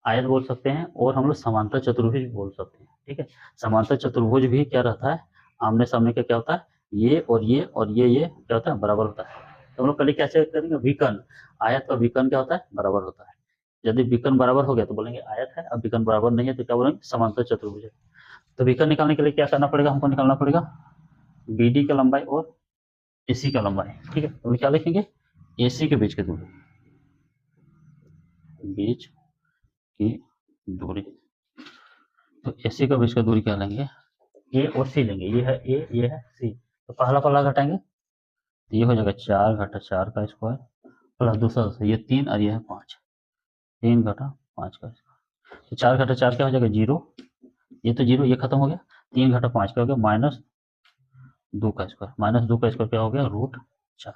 आयत बोल सकते हैं, और हम लोग समांतर चतुर्भुज बोल सकते हैं, ठीक है। समांतर चतुर्भुज भी क्या रहता है, आमने सामने का क्या होता है, ये और ये और ये क्या होता है, बराबर होता है। तो हम लोग पहले क्या चेक करेंगे, विकर्ण। आयत का विकर्ण क्या होता है, बराबर होता है। यदि विकर्ण बराबर हो गया तो बोलेंगे आयत है, अब विकर्ण बराबर नहीं है तो क्या बोलेंगे, समांतर चतुर्भुज है। तो विकर्ण निकालने के लिए क्या करना पड़ेगा, हमको निकालना पड़ेगा बी डी का लंबाई और ए सी का लंबाई, ठीक है। तो क्या लिखेंगे, ए सी के बीच की दूरी, बीच की दूरी। तो ए सी का बीच का दूरी क्या लेंगे, ए और सी लेंगे, ये है ए, ये है सी। तो पहला पहला घटाएंगे, तो ये हो जाएगा 4 घटा 4 का स्क्वायर प्लस दूसरा ये 3 और ये है 5, 3 घटा 5 का स्क्वायर। तो 4 घटा 4 क्या हो जाएगा, 0, ये तो 0, ये खत्म हो गया। 3 घटा 5 क्या हो गया, -2 का स्क्वायर, -2 का स्क्वायर क्या हो गया, √4,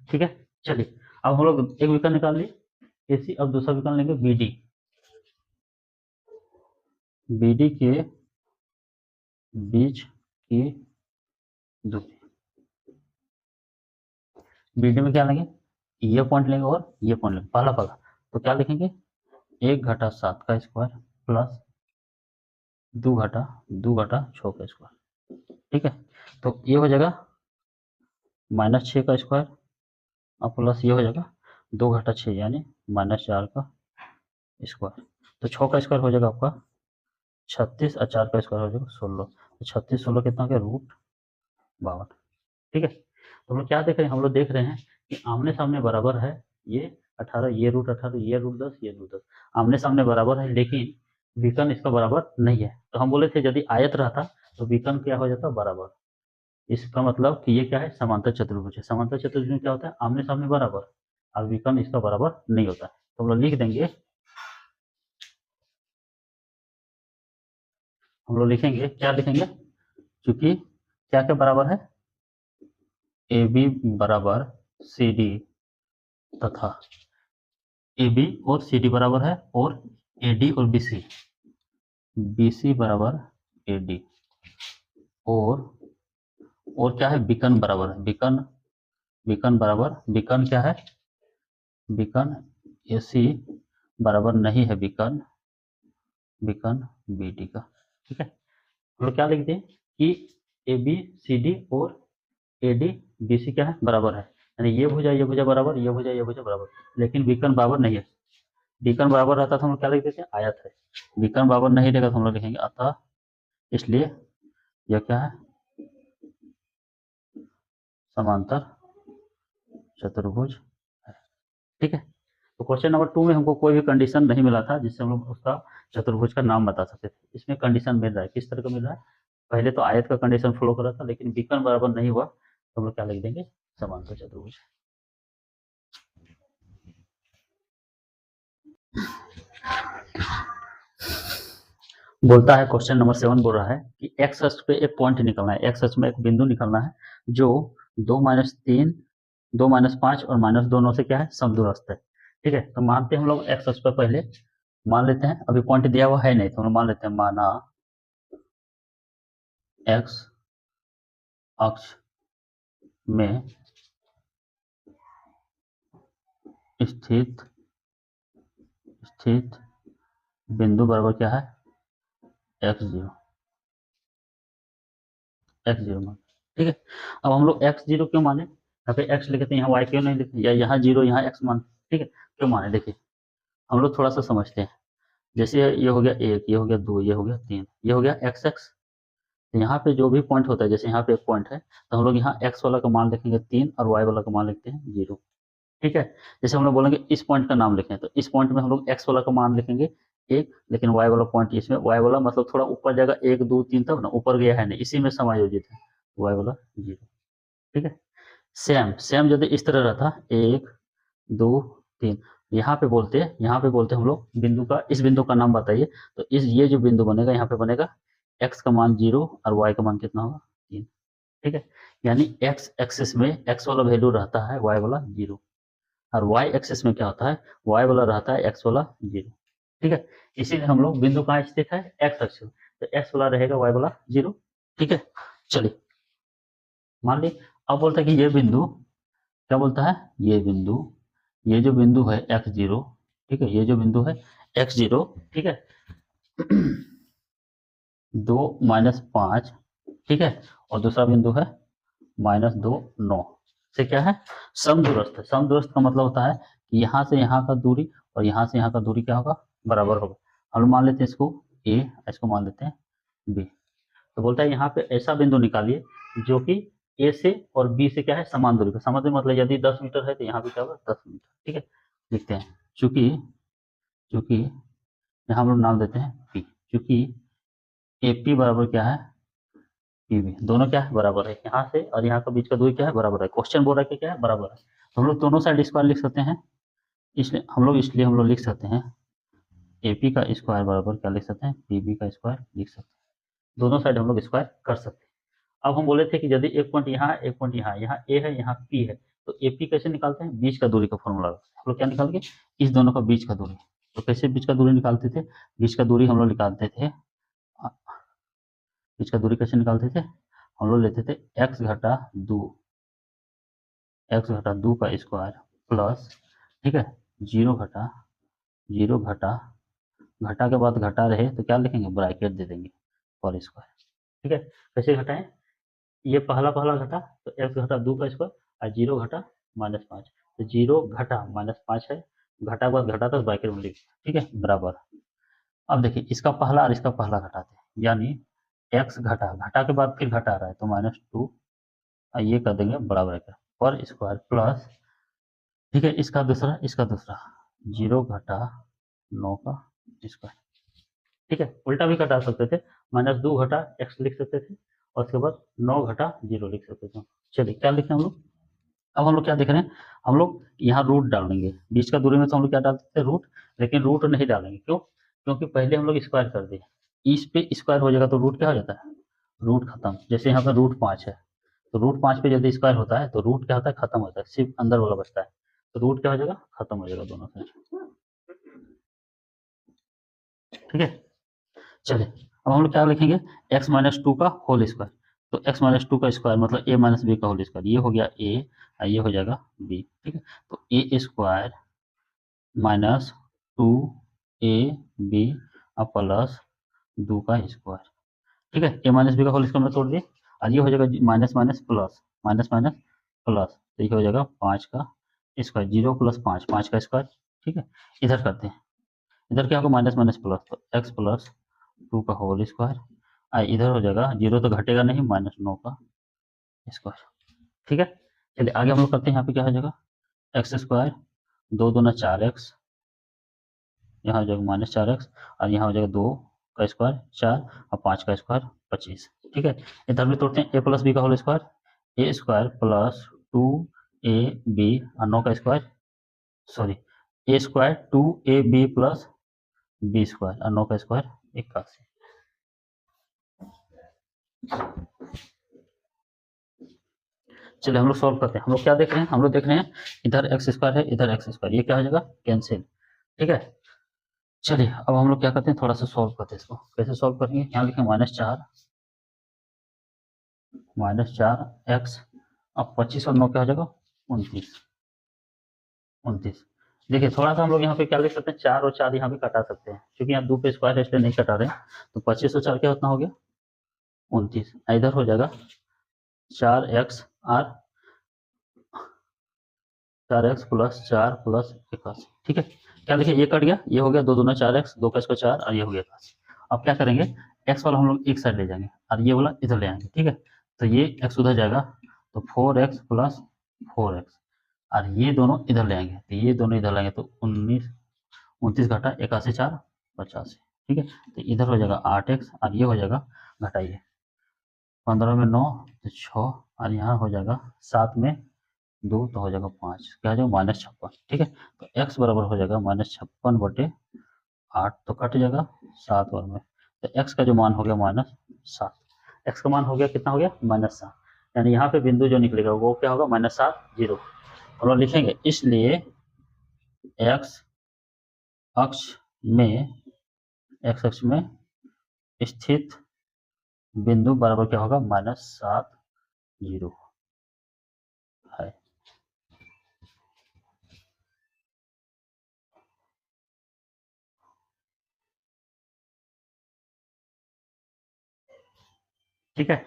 ठीक है। चलिए अब हम लोग एक विकर्ण निकाल लिए ए सी, अब दूसरा विकर्ण लेंगे बी डी। बी डी के बीच की दूरी, बी डी में क्या लेंगे, ये पॉइंट लेंगे और ये पॉइंट लेंगे, पहला पहला। तो क्या लिखेंगे, 1 घटा 7 का स्क्वायर प्लस 2 घटा 6 का स्क्वायर। ठीक है, तो ये हो जाएगा -6 का स्क्वायर और प्लस ये हो जाएगा 2 घटा 6 यानी -4 का स्क्वायर। तो 6 का स्क्वायर हो जाएगा आपका 36 और 4 का स्क्वायर हो जाएगा 16। तो 36 16 कितना हो गया √52। ठीक है, तो हम लोग क्या देख रहे हैं, हम लोग देख रहे हैं कि आमने सामने बराबर है, ये 18 ये √18 ये √10 ये √10 आमने सामने बराबर है, लेकिन विकर्ण इसका बराबर नहीं है। तो हम बोले थे यदि आयत रहता तो विकर्ण क्या हो जाता बराबर। इसका मतलब कि ये क्या है, समांतर चतुर्भुज है। समांतर चतुर्भुज में क्या होता है, आमने सामने बराबर, और विकर्ण इसका बराबर नहीं होता है। तो हम लोग लिख देंगे, हम लोग लिखेंगे, क्या लिखेंगे, क्योंकि क्या क्या बराबर है, ए बी बराबर सी डी तथा ए बी और सी डी बराबर है, और ए डी और बी सी बराबर ए डी, और क्या है, विकर्ण बराबर है, विकर्ण बराबर, विकर्ण क्या है, विकर्ण ए सी बराबर नहीं है विकर्ण बी डी का। ठीक है, हम लोग क्या लिखते हैं कि ए बी सी डी और ए डी बी सी क्या है बराबर है, यानी ये भुजा बराबर, ये भुजा बराबर, लेकिन विकर्ण बराबर नहीं है। विकर्ण बराबर रहता तो हम लोग क्या लिख देते हैं, आयत है। विकर्ण बराबर नहीं रहेगा तो हम लोग लिखेंगे अतः, इसलिए यह क्या है, समांतर चतुर्भुज है। ठीक है, तो क्वेश्चन नंबर 2 में हमको कोई भी कंडीशन नहीं मिला था जिससे हम लोग उसका चतुर्भुज का नाम बता सकते थे। इसमें कंडीशन मिल रहा है, किस तरह का मिल रहा है, पहले तो आयत का कंडीशन फॉलो कर रहा था, लेकिन विकर्ण बराबर नहीं हुआ तो हम लोग क्या लिख देंगे, समांतर चतुर्भुज। बोलता है क्वेश्चन नंबर 7 बोल रहा है कि एक्स अक्ष पे एक पॉइंट निकलना है, एक्स अक्ष में एक बिंदु निकलना है जो 2-3 2-5 और -2 से क्या है, समदूरस्थ है। ठीक है, तो मानते हैं हम लोग एक्स अक्ष पर, पहले मान लेते हैं, अभी पॉइंट दिया हुआ है नहीं तो हम लोग मान लेते हैं, माना एक्स अक्ष में स्थित स्थित बिंदु बराबर क्या है, x0 मान। ठीक है, अब हम लोग x0 क्यों माने, यहाँ पे x लिखते हैं, यहाँ y क्यों नहीं लिखते, या यहाँ 0 यहाँ x मान। ठीक है, क्यों माने, देखिए हम लोग थोड़ा सा समझते हैं। जैसे ये हो गया 1, ये हो गया 2, ये हो गया 3, ये हो गया x x। तो यहाँ पे जो भी पॉइंट होता है, जैसे यहाँ पे एक पॉइंट है तो हम लोग यहाँ x वाला का मान लिखेंगे 3 और y वाला का मान लिखते हैं 0। ठीक है, जैसे हम लोग बोलेंगे इस पॉइंट का नाम लिखें तो इस पॉइंट में हम लोग x वाला का मान लिखेंगे 1, लेकिन y वाला पॉइंट, इसमें y वाला मतलब थोड़ा ऊपर जाएगा, 1 2 3 तब ना, ऊपर गया है नहीं, इसी में समायोजित है, y वाला 0। ठीक है, सेम सेम यदि इस तरह रहता 1 2 3, यहाँ पे बोलते हम लोग बिंदु का, इस बिंदु का नाम बताइए, तो इस ये जो बिंदु बनेगा यहाँ पे बनेगा x का मान 0 और y का मान कितना होगा 3। ठीक है, यानी x एक्सिस में x वाला वैल्यू रहता है, y वाला 0, और y एक्सिस में क्या होता है, y वाला रहता है x वाला 0। ठीक है, इसीलिए हम लोग बिंदु कहाँ स्थित है, x अक्ष, तो x वाला रहेगा y वाला 0। ठीक है, चलिए मान ली, अब बोलता है कि ये बिंदु, क्या बोलता है, ये जो बिंदु है x0, ठीक है, ये जो बिंदु है x0, ठीक है 2-5, ठीक है, और दूसरा बिंदु है -2 9 से क्या है, समदूरस्थ है। समदूरस्थ का मतलब होता है कि यहाँ से यहाँ का दूरी और यहाँ से यहाँ का दूरी क्या होगा, बराबर होगा। हम मान लेते हैं इसको a, इसको मान लेते हैं b। तो बोलता है यहाँ पे ऐसा बिंदु निकालिए जो कि a से और b से क्या है, समान दूरी का। समान दूरी मतलब यदि 10 मीटर है तो यहाँ पे क्या होगा 10 मीटर। ठीक है, लिखते हैं, चूंकि चूंकि यहाँ हम लोग नाम देते हैं p, चूंकि AP बराबर क्या है PB, दोनों क्या है बराबर है, यहाँ से और यहाँ का बीच का दूरी क्या है बराबर है। क्वेश्चन बोल रहा है कि क्या है, बराबर है, तो हम लोग दोनों साइड स्क्वायर लिख सकते हैं। इसलिए हम लोग लिख सकते हैं AP का स्क्वायर बराबर क्या लिख सकते हैं, PB का स्क्वायर लिख सकते हैं। दोनों साइड हम लोग स्क्वायर कर सकते हैं। अब हम बोले थे कि यदि एक पॉइंट यहाँ, एक पॉइंट यहाँ, यहाँ A है यहाँ P है, तो AP कैसे निकालते हैं, बीच का दूरी का फॉर्मूला हम लोग क्या निकाल के, इस दोनों का बीच का दूरी। तो कैसे बीच का दूरी निकालते थे, बीच का दूरी हम लोग निकालते थे, बीच का दूरी कैसे निकालते थे, हम लोग लेते थे x घटा 2 का स्क्वायर प्लस, ठीक है 0 घटा जीरो घटा, घटा के बाद घटा रहे तो क्या लिखेंगे, ब्रैकेट दे देंगे पर स्क्वायर। ठीक है, कैसे घटाएं, ये पहला पहला घटा तो एक्स घटा 2 का स्क्वायर और जीरो घटा -5, तो जीरो घटा -5 है, घटा के बाद घटा तो ब्रैकेट में लिख, ठीक है, बराबर। अब देखिए इसका पहला और इसका पहला घटाते हैं, यानी एक्स घटा, घटा के बाद फिर घटा रहा है तो -2 और ये कर देंगे बड़ा ब्रैकेट पर स्क्वायर प्लस, ठीक है, इसका दूसरा जीरो घटा 9 का स्क्वायर। ठीक है, उल्टा भी घटा सकते थे, -2 घटा एक्स लिख सकते थे और उसके बाद 9 घटा जीरो लिख सकते थे। चलिए क्या लिखें हम लोग, अब हम लोग क्या देख रहे हैं, हम लोग यहाँ रूट डालेंगे, बीच का दूरी में तो हम लोग क्या डालते थे, रूट, लेकिन रूट नहीं डालेंगे, क्यों, क्योंकि पहले हम लोग स्क्वायर कर दिए, इस पे स्क्वायर हो जाएगा तो रूट क्या हो जाता है, रूट खत्म। जैसे यहाँ पर रूट 5 है तो रूट 5 पे यदि स्क्वायर होता है तो रूट क्या होता है, खत्म होता है, सिर्फ अंदर वाला बचता है, तो रूट क्या हो जाएगा, खत्म हो जाएगा दोनों से। ठीक है, चलिए अब हम लोग क्या लिखेंगे, x-2 का होल स्क्वायर, तो x-2 का स्क्वायर मतलब a माइनस बी का होल स्क्वायर, ये हो गया a और ये हो जाएगा b। ठीक है, तो ए स्क्वायर -2ab और प्लस 2 का स्क्वायर। ठीक है, ए माइनस बी का होल स्क्वायर में तोड़ दिए और ये हो जाएगा minus minus plus, minus minus plus, तो ये हो जाएगा 5 का स्क्वायर, 0 + 5, 5 का स्क्वायर। ठीक है, इधर करते हैं, इधर क्या होगा, माइनस माइनस प्लस, तो x + 2 का होल स्क्वायर, इधर हो जाएगा, जीरो तो घटेगा नहीं, -9 का स्क्वायर। ठीक है, चलिए आगे हम लोग करते हैं, यहाँ पे क्या हो जाएगा, एक्स स्क्वायर 2 दूना 4x, यहाँ हो जाएगा -4x और यहाँ हो जाएगा 2 का स्क्वायर 4 और 5 का स्क्वायर 25। ठीक है, इधर भी तोड़ते हैं, a + b का whole square, a square plus 2ab और 9 का स्क्वायर, sorry, a square 2ab plus b square और 9 का स्क्वायर 81। चलिए हम लोग सॉल्व करते हैं, हम लोग क्या देख रहे हैं, हम लोग देख रहे हैं इधर एक्स स्क्वायर है, इधर एक्स स्क्वायर, ये क्या हो जाएगा, कैंसिल। ठीक है, चलिए अब हम लोग क्या करते हैं, थोड़ा सा सॉल्व करते हैं इसको, कैसे सॉल्व करेंगे, यहाँ लिखें -4 एक्स, अब 25 और 9 क्या हो जाएगा, 29, 29। देखिए थोड़ा सा हम लोग यहाँ पे क्या लिख सकते हैं, 4 और 4 यहाँ पे कटा सकते हैं, क्योंकि यहाँ 2 पे स्क्वायर है इसलिए नहीं कटा रहे हैं, तो 25 और 4 क्या उतना हो गया, 29, इधर हो जाएगा 4x आर 4x + 4 + 81। ठीक है, क्या देखिए ये कट गया, ये हो गया 2 दूना 4x, 2 का स्क्वायर 4 और ये हो गया 81। अब क्या करेंगे, x वाला हम लोग एक साइड ले जाएंगे और ये वाला इधर ले आएंगे। ठीक है, तो ये x उधर जाएगा तो 4x + 4x और ये दोनों इधर ले आएंगे, तो ये दोनों इधर लाएंगे तो 19, 29 घटा 81 4 85। ठीक है, तो इधर हो जाएगा 8x और ये हो जाएगा, घटाइए 15 में 9 तो 6 और यहाँ हो जाएगा 7 में 2 तो हो जाएगा 5, क्या हो जाएगा, -56। ठीक है, तो x बराबर हो जाएगा -56/8, तो कट जाएगा 7 बार में, तो x का जो मान हो गया -7, x का मान हो गया कितना हो गया, -7, यानी यहाँ पे बिंदु जो निकलेगा वो क्या होगा, -7 0। हम लोग लिखेंगे इसलिए x अक्ष में, x अक्ष में स्थित बिंदु बराबर क्या होगा, -7 0 है। ठीक है,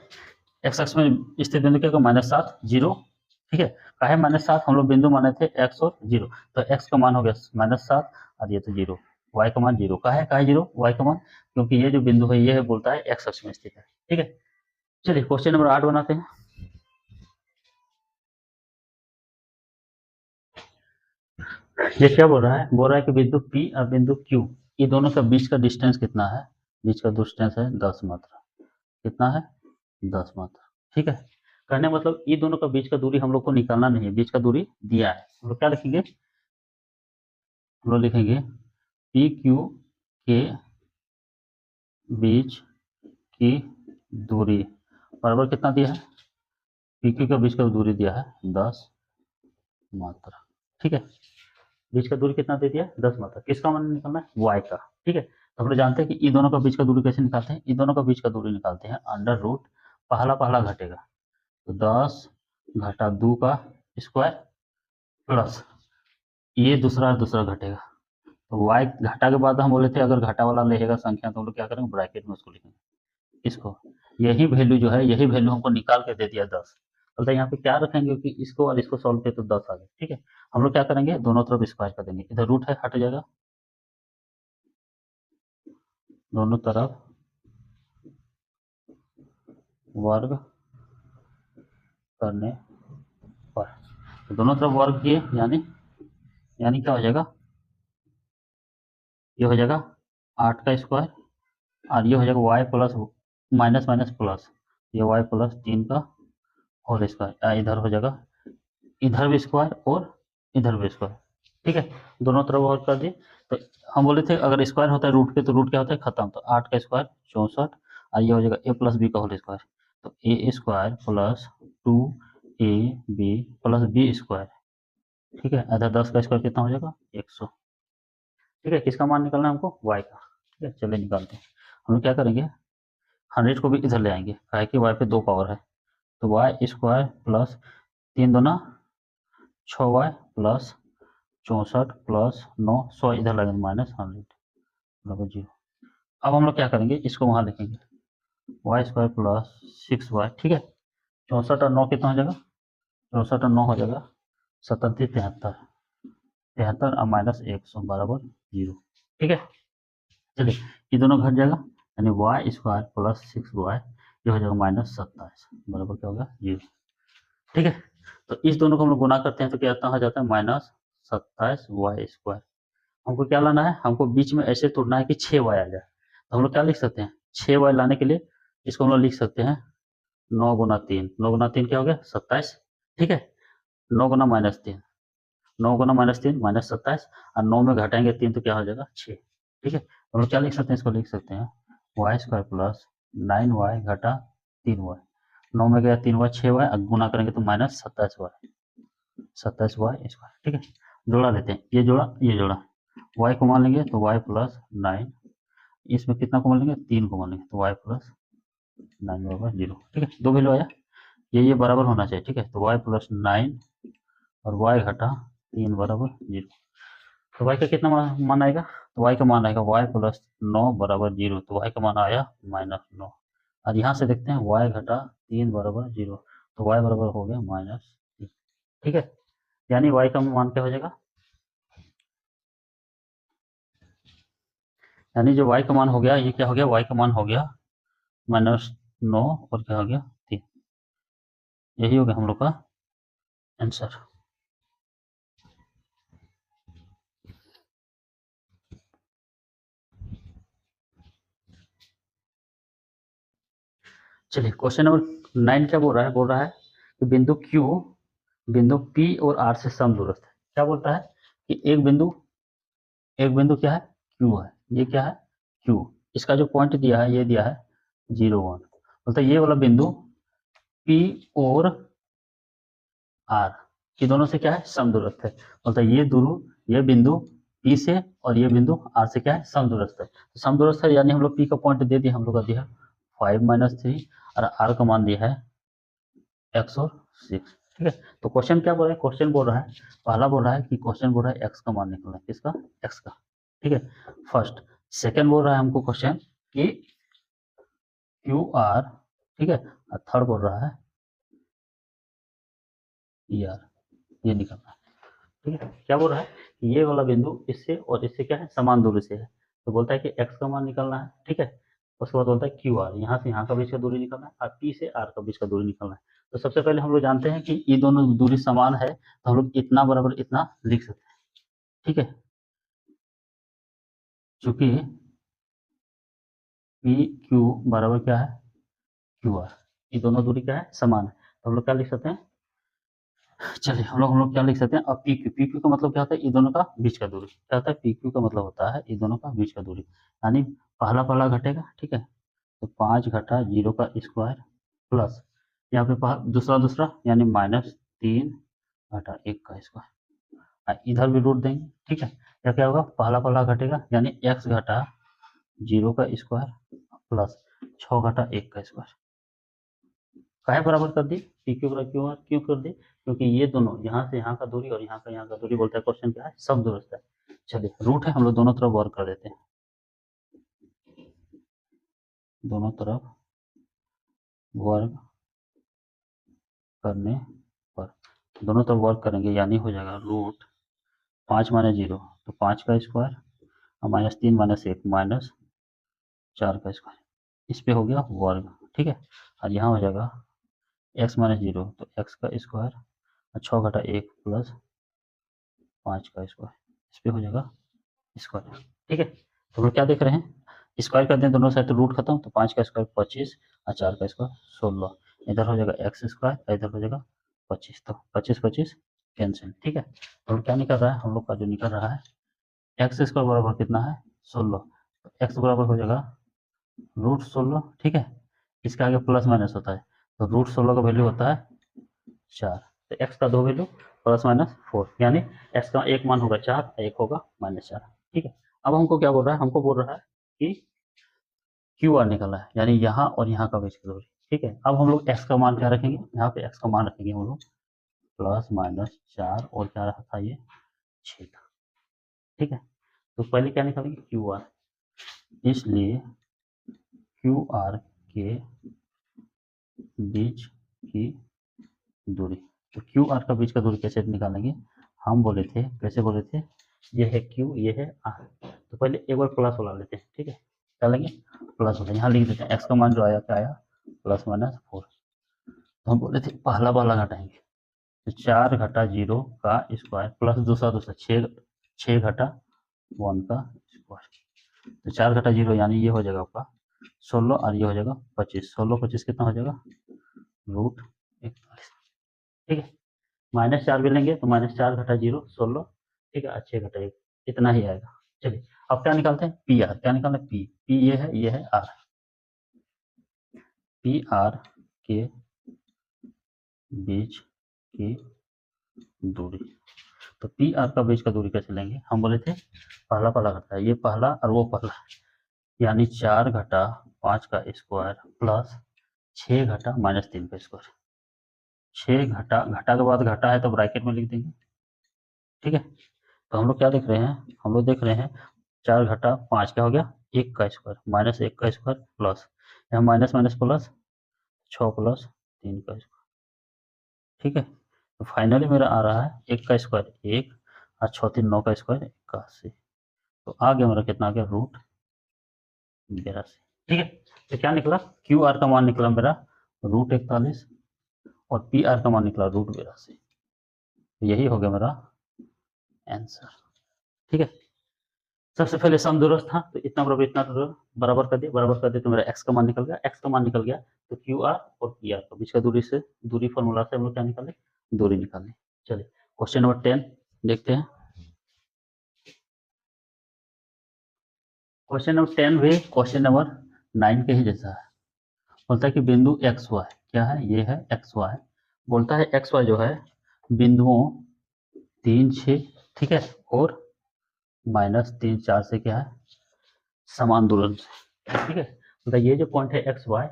एक्स अक्ष में स्थित बिंदु क्या होगा, -7 0। ठीक है, काहे -7, हम लोग बिंदु माने थे एक्स और 0, तो एक्स का मान हो गया -7 और ये तो 0, वाई का मान 0, काहे 0, वाई का मान, क्योंकि ये जो बिंदु है ये है बोलता है एक्स अक्ष में स्थित है। ठीक है, चलिए क्वेश्चन नंबर 8 बनाते हैं। ये क्या बोल रहा है कि बिंदु P और बिंदु Q, ये दोनों का बीच का डिस्टेंस कितना है, बीच का डिस्टेंस है 10 मात्रा, कितना है, 10 मात्रा। ठीक है, कहने मतलब ये दोनों का बीच का दूरी हम लोग को निकालना नहीं है, बीच का दूरी दिया है, हम लोग क्या लिखेंगे, हम लोग लिखेंगे पी क्यू के बीच की दूरी बराबर कितना दिया है, पी क्यू का बीच का दूरी दिया है 10 मात्रा। ठीक है, बीच का दूरी कितना दे दिया, 10 मात्रा, किसका मान निकालना है, वाई का। ठीक है, तो हम लोग जानते हैं कि इन दोनों का बीच का दूरी कैसे निकालते हैं, इन दोनों का बीच का दूरी निकालते हैं अंडर रूट, पहला पहला घटेगा तो 10 घटा 2 का स्क्वायर प्लस ये दूसरा दूसरा घटेगा तो y घटा के बाद हम बोले थे अगर घटा वाला रहेगा संख्या तो हम लोग क्या करेंगे, ब्रैकेट में उसको लिखेंगे इसको। यही वैल्यू जो है, यही वैल्यू हमको निकाल के दे दिया 10, तो यहाँ पे क्या रखेंगे कि इसको और इसको सॉल्व किया तो 10 आ गया। ठीक है, हम लोग क्या करेंगे, दोनों तरफ स्क्वायर कर देंगे, इधर रूट है हट जाएगा, दोनों तरफ वर्ग करने पर, तो दोनों तरफ वर्ग किए यानी क्या हो जाएगा, ये हो जाएगा 8 का स्क्वायर और ये हो जाएगा y plus minus minus plus, ये y प्लस 3 का होल स्क्वायर, इधर हो जाएगा, इधर भी स्क्वायर और इधर भी स्क्वायर। ठीक है, दोनों तरफ वर्क कर दिए। तो हम बोले थे अगर स्क्वायर होता है रूट के तो रूट क्या होता है, खत्म, तो 8 का स्क्वायर 64 और ये हो जाएगा a प्लस बी का होल स्क्वायर, तो A square plus 2ab plus B square. ठीक है, इधर 10 का स्क्वायर कितना हो जाएगा, 100। ठीक है, किसका मान निकालना है हमको, y का। ठीक है, चलिए निकालते हैं। हम लोग क्या करेंगे, 100 को भी इधर ले आएंगे, काहे कि y पे 2 पावर है, तो y स्क्वायर प्लस 3 दूना 6y प्लस 64 प्लस 9 100 इधर लगेंगे माइनस 100 बराबर 0। अब हम लोग क्या करेंगे, इसको वहां लिखेंगे y स्क्वायर प्लस 6y। ठीक है, 64 और 9 कितना हो जाएगा, 64 और 9 हो जाएगा 77 73, 73 और माइनस 100 बराबर 0। ठीक है, चलिए ये दोनों घट जाएगा, यानी वाई स्क्वायर प्लस 6y ये हो जाएगा माइनस 27 बराबर क्या होगा 0। ठीक है, तो इस दोनों को हम लोग गुना करते हैं तो क्या हो जाता है माइनस 27y स्क्वायर। हमको क्या लाना है, हमको बीच में ऐसे तोड़ना है कि 6y आ जाए, तो हम लोग क्या लिख सकते हैं, 6y लाने के लिए इसको हम लोग लिख सकते हैं 9 गुना 3, 9 गुना 3 क्या हो गया 27। ठीक है, 9 गुना माइनस 3, 9 गुना माइनस 3 माइनस 27 और 9 में घटाएंगे 3 तो क्या हो जाएगा 6। ठीक है, हम लोग क्या लिख सकते हैं, इसको लिख सकते हैं वाई स्क्वायर प्लस 9y घटा 3y, 9 में गया 3y 6y, अब गुना करेंगे तो माइनस 27y, 27y स्क्वायर। ठीक है, जोड़ा लेते हैं, ये जोड़ा y को मान लेंगे तो y प्लस 9, इसमें कितना को मान लेंगे 3 को मान लेंगे तो y प्लस 9 बराबर 0। ठीक है, दो वैल्यू आया, ये बराबर होना चाहिए। ठीक है, तो y प्लस 9 और y घटा 3 बराबर 0, तो y का कितना मान आएगा, तो y का मान आएगा y प्लस 9 बराबर 0, तो y का मान आया माइनस 9 और यहाँ से देखते हैं y घटा 3 बराबर 0, तो y बराबर हो गया माइनस 3। ठीक है, यानी y का मान क्या हो जाएगा, यानी जो y का मान हो गया, ये क्या हो गया, y का मान हो गया माइनस 9 और क्या हो गया 3, यही हो गया हम लोग का आंसर। चलिए क्वेश्चन नंबर 9 क्या बोल रहा है कि बिंदु Q बिंदु P और R से समदूरस्थ है। क्या बोलता है कि एक बिंदु क्या है Q है, ये क्या है Q, इसका जो पॉइंट दिया है ये दिया है 0 1, बोलता है ये वाला बिंदु P और R ये दोनों से क्या है समदूरस्थ है, बोलता है ये बिंदु P से और ये बिंदु R से क्या है समदूरस्थ है, तो समदूरस्थ है यानी हम लोग P का पॉइंट दे दिया, हम लोग का दिया 5 - 3 और R का मान दिया है x और 6। ठीक है, तो क्वेश्चन क्या बोल रहा है, क्वेश्चन बोल रहा है, पहला बोल रहा है कि क्वेश्चन बोल रहा है x का मान निकलना है, किसका, x का। ठीक है, फर्स्ट। सेकंड बोल रहा है हमको क्वेश्चन कि क्यू आर, ठीक है, और थर्ड बोल रहा है ई आर, ये निकलना है। ठीक है, क्या बोल रहा है, ये वाला बिंदु इससे और इससे क्या है समान दूरी से है, तो बोलता है कि x का मान निकलना है। ठीक है, उसके बाद बोलता है क्यू आर, यहाँ से यहाँ का बीच का दूरी निकलना है और पी से आर का बीच का दूरी निकलना है। तो सबसे पहले हम लोग जानते हैं कि ये दोनों दूरी समान है, तो हम लोग इतना बराबर इतना लिख सकते हैं। ठीक है, चूंकि पी क्यू बराबर क्या है क्यू आर, ये दोनों दूरी क्या है समान है, तो हम लोग क्या लिख सकते हैं, चलिए हम लोग क्या लिख सकते हैं, अब पी क्यू का मतलब क्या होता है, ये दोनों का बीच का दूरी क्या होता है, पी क्यू का मतलब होता है ये दोनों का बीच का दूरी, यानी पहला पहला घटेगा। ठीक है, तो 5 घटा 0 का स्क्वायर प्लस यहाँ पे दूसरा दूसरा यानी -3 घटा 1 का स्क्वायर, इधर भी रूट देंगे। ठीक है, या क्या होगा पहला पहला घटेगा यानी x घटा 0 का स्क्वायर प्लस 6 घटा 1 का स्क्वायर, काहे बराबर कर दी, पी क्यू बराबर क्यू आर क्यों कर दी, क्योंकि ये दोनों यहाँ से यहाँ का दूरी और यहाँ का दूरी बोलता है क्वेश्चन क्या है समदूरस्थ है, चलिए रूट है, हम लोग दोनों तरफ वर्क कर देते हैं, दोनों तरफ वर्क करने पर, दोनों तरफ वर्क करेंगे यानी हो जाएगा रूट 5 माइनस 0 तो 5 का स्क्वायर और माइनस 3 माइनस 1 माइनस 4 का स्क्वायर, इस पे हो गया वर्ग, ठीक है। और यहाँ हो जाएगा x माइनस 0 तो x का स्क्वायर और 6 घटा 1 प्लस 5 का स्क्वायर, इस पे हो जाएगा स्क्वायर, ठीक है। तो हम लोग क्या देख रहे हैं, स्क्वायर कर दें दोनों साइड तो रूट खत्म, तो 5 का स्क्वायर 25 और 4 का स्क्वायर 16, इधर हो जाएगा एक्स स्क्वायर, इधर हो जाएगा 25, तो 25 25 कैंसिल, ठीक है। तो हम क्या निकल रहा है, हम लोग का जो निकल रहा है एक्स स्क्वायर बराबर कितना है 16, तो एक्स बराबर हो जाएगा रूट 16, ठीक है। इसके आगे प्लस माइनस होता है, तो रूट 16 का वैल्यू होता है 4, तो एक्स का दो वैल्यू प्लस माइनस 4, यानी एक्स का एक मान होगा 4 एक होगा -4, ठीक है। अब हमको क्या बोल रहा है, हमको बोल रहा है कि क्यू आर निकला है, यानी यहाँ और यहाँ का बीच की दूरी, ठीक है। अब हम लोग एक्स का मान क्या रखेंगे, यहाँ पे एक्स का मान रखेंगे हम लोग प्लस माइनस 4 और क्या रखा था ये 6 था, ठीक है। तो पहले क्या निकालेंगे क्यू आर, इसलिए क्यू आर के बीच की दूरी, तो क्यू आर का बीच का दूरी कैसे निकालेंगे, हम बोले थे कैसे बोले थे, ये है क्यू ये है आर, तो पहले एक बार प्लस वाला लेते हैं, ठीक है। क्या लेंगे प्लस वाला, यहाँ लिख देते हैं एक्स का मान जो आया क्या आया प्लस माइनस 4, तो हम बोले थे पहला वाला घटाएंगे, तो 4 घटा 0 का स्क्वायर प्लस दूसरा दूसरा 6 घटा 1 का स्क्वायर, तो 4 घटा 0 यानी ये हो जाएगा आपका 16 और ये हो जाएगा 25, 16 25 कितना हो जाएगा रूट 41, ठीक है। -4 भी लेंगे तो -4 घटा 0 16, ठीक है, 6 घटा 1 इतना ही आएगा। चलिए अब क्या निकालते हैं पी आर, क्या निकालना है पी ये है आर, पी आर के बीच की दूरी, तो पी आर का बीच का दूरी कैसे लेंगे, हम बोले थे पहला पहला घटा है, ये पहला और वो पहला, यानी 4 घटा 5 का स्क्वायर प्लस 6 घटा -3 का स्क्वायर, 6 घटा घटा के बाद घटा है तो ब्रैकेट में लिख देंगे, ठीक है। तो हम लोग क्या देख रहे हैं, हम लोग देख रहे हैं 4 घटा 5 क्या हो गया 1 का स्क्वायर माइनस 1 का स्क्वायर प्लस यहाँ माइनस माइनस प्लस 6 प्लस 3 का स्क्वायर, ठीक है। तो फाइनली मेरा आ रहा है 1 का स्क्वायर 1 और 6 3 9 का स्क्वायर 81, तो आ गया मेरा कितना आ गया रूट 82, ठीक है। तो क्या निकला क्यू आर का मान निकला मेरा रूट 41 और पी आर का मान निकला रूट 82, यही हो गया मेरा आंसर, ठीक है। सबसे पहले सम दुरुस्त था, तो इतना बराबर इतना बराबर कर दिया, बराबर कर दिया तो मेरा एक्स का मान निकल गया, एक्स का मान निकल गया तो क्यू आर और पी आर का बीच का दूरी से दूरी फॉर्मूला से हम लोग क्या निकाले दूरी निकालने। चलिए क्वेश्चन नंबर 10 देखते हैं। क्वेश्चन नंबर 10 भी क्वेश्चन नंबर 9 के ही जैसा है, बोलता है कि बिंदु एक्स वाई क्या है, ये है एक्स वाई, बोलता है एक्स वाई जो है बिंदुओं 3 6 ठीक है और -3 4 से क्या है समान दूरी से, ठीक है। मतलब ये जो पॉइंट है एक्स वाई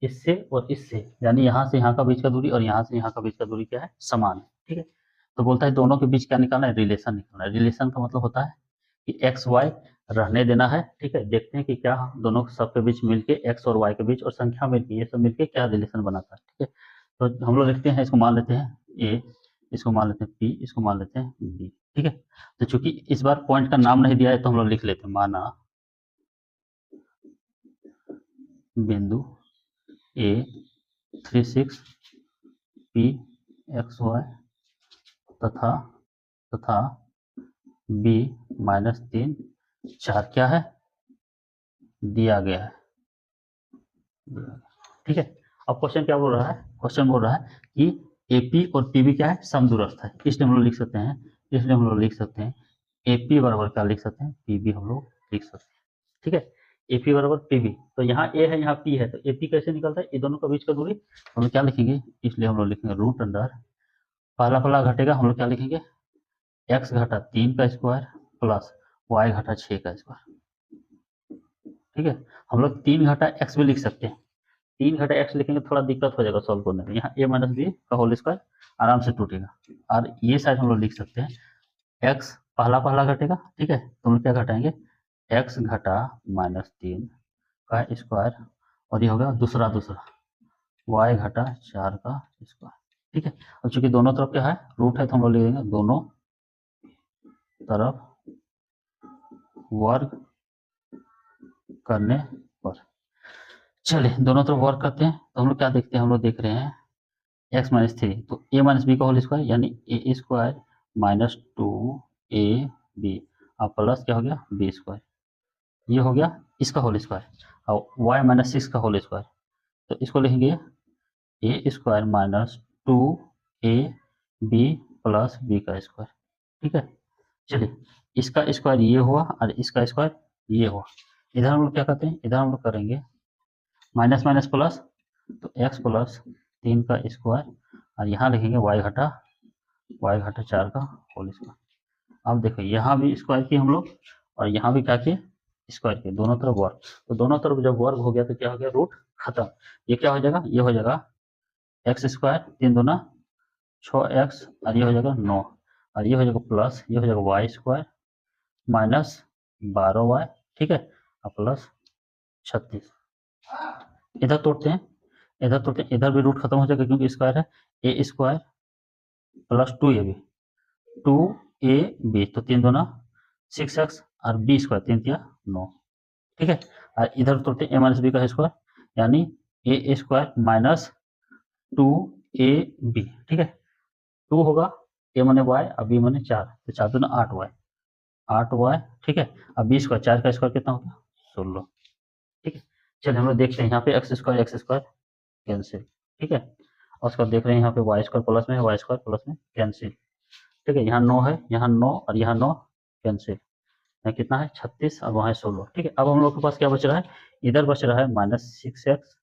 इससे और इससे यानी यहाँ से यहाँ का बीच का दूरी और यहाँ से यहाँ का बीच का दूरी क्या है समान है, ठीक है। तो बोलता है दोनों के बीच क्या निकालना है रिलेशन निकालना है, रिलेशन का मतलब होता है कि एक्स वाई रहने देना है, ठीक है। देखते हैं कि क्या दोनों सबके बीच मिलके एक्स और वाई के बीच और संख्या मिलके ये सब मिलके क्या रिलेशन बनाता है, ठीक है। तो हम लोग लिखते हैं इसको मान लेते हैं ए, इसको मान लेते हैं पी, इसको मान लेते हैं बी, ठीक है। तो चूंकि इस बार पॉइंट का नाम नहीं दिया है तो हम लोग लिख लेते हैं माना बिंदु ए 36 पी एक्स वाई तथा तथा बी -3 4 क्या है दिया गया है, ठीक है। अब क्वेश्चन क्या बोल रहा है, क्वेश्चन बोल रहा है कि एपी और पीबी क्या है समदूरस्थ है, इसलिए हम लोग लिख सकते हैं, इसलिए हम लोग लिख सकते हैं एपी बराबर क्या लिख सकते हैं पीबी हम लोग लिख सकते हैं, ठीक है। एपी बराबर पीबी, तो यहाँ ए है यहाँ पी है, तो एपी कैसे निकलता है, ये दोनों के बीच का दूरी हम लोग क्या लिखेंगे, इसलिए हम लोग लिखेंगे रूट अंडर पहला पहला घटेगा हम लोग क्या लिखेंगे एक्स घटा 3 का स्क्वायर प्लस वाई घटा 6 का स्क्वायर, ठीक है। हम लोग 3 घटा एक्स भी लिख सकते हैं, 3 घटा एक्स लिखेंगे थोड़ा दिक्कत हो जाएगा सॉल्व करने में, यहाँ ए माइनस बी का होल स्क्वायर आराम से टूटेगा, और ये साइड हम लोग लिख सकते हैं एक्स पहला पहला घटेगा, ठीक है, तो हम लोग क्या घटाएंगे, x घटा -3 का स्क्वायर, और ये हो गया दूसरा दूसरा y घटा 4 का स्क्वायर, ठीक है। अब चूंकि दोनों तरफ क्या है, रूट है, तो हम लोग लिख देंगे दोनों तरफ वर्ग करने पर। चलिए दोनों तरफ वर्क करते हैं, तो हम लोग क्या देखते हैं, हम लोग देख रहे हैं x -3, तो a - b का होल स्क्वायर यानी a स्क्वायर -2ab, और प्लस क्या हो गया b स्क्वायर, ये हो गया इसका होल स्क्वायर, और y -6 का होल स्क्वायर, तो इसको लिखेंगे a square -2ab plus b का स्क्वायर, ठीक है। चलिए इसका स्क्वायर ये हुआ और इसका स्क्वायर ये हुआ। इधर हम लोग क्या करते हैं, इधर हम लोग करेंगे माइनस माइनस प्लस, तो x प्लस 3 का स्क्वायर, और यहाँ लिखेंगे y घटा 4 का होल स्क्वायर। अब देखो यहाँ भी स्क्वायर किए हम लोग, और यहाँ भी क्या किए, स्क्वायर किए, दोनों तरफ वर्ग। तो दोनों तरफ जब वर्ग हो गया तो क्या हो गया, रूट खत्म। ये क्या हो जाएगा, ये हो जाएगा एक्स स्क्वायर 3 दूना 6x, और ये हो जाएगा 9, और ये हो जाएगा प्लस, ये हो जाएगा वाई स्क्वायर माइनस 12y, ठीक है, और प्लस 36। इधर तोड़ते हैं, इधर तोड़ते हैं, इधर भी रूट खत्म हो जाएगा क्योंकि स्क्वायर है, ए स्क्वायर प्लस 2ab, 2ab, तो 3 दूना 6x, और b स्क्वायर 3 तिया 9, ठीक है। और इधर तोड़ते हैं a - b का स्क्वायर, यानी ए स्क्वायर माइनस 2ab, ठीक है। 2 होगा, a माने y और b माने 4, तो 4 दूना 8y, ठीक है। अब b स्क्वायर, 4 का स्क्वायर कितना हो गया, 16, ठीक है। चलिए हम लोग देखते हैं यहाँ पे एक्स स्क्वायर कैंसिल, ठीक है। और उसके बाद देख रहे हैं यहाँ पे वाई स्क्वायर प्लस में है, वाई स्क्वायर प्लस में कैंसिल, ठीक है। यहाँ 9 है, यहाँ 9 और यहाँ 9 कैंसिल, यहाँ कितना है 36 और वहाँ है 16, ठीक है। अब हम लोग के पास क्या बच रहा है, इधर बच रहा है -6x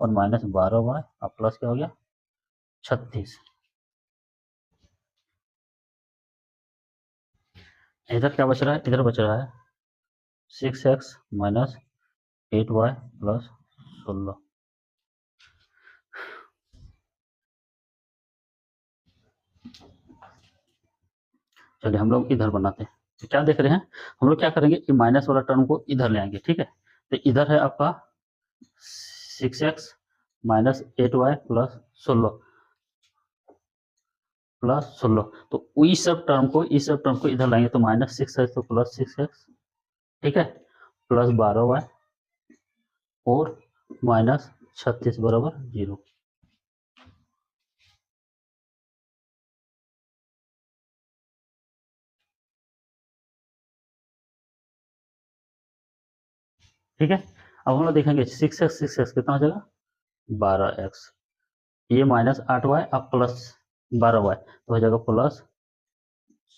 और -12y, और प्लस क्या हो गया 36। इधर क्या बच रहा है, इधर बच रहा है 6x - 8y प्लस 16। चलिए हम लोग इधर बनाते हैं, तो क्या देख रहे हैं, हम लोग क्या करेंगे कि माइनस वाला टर्म को इधर ले आएंगे, ठीक है। तो इधर है आपका 6x - 8y प्लस 16, तो इस सब टर्म को इधर लाएंगे, तो -6x तो +6x, ठीक है, प्लस 12y और -36 बराबर 0। ठीक है। अब हम लोग देखेंगे 6x कितना हो जाएगा 12x, ये -8y अब प्लस 12y, तो हो जाएगा प्लस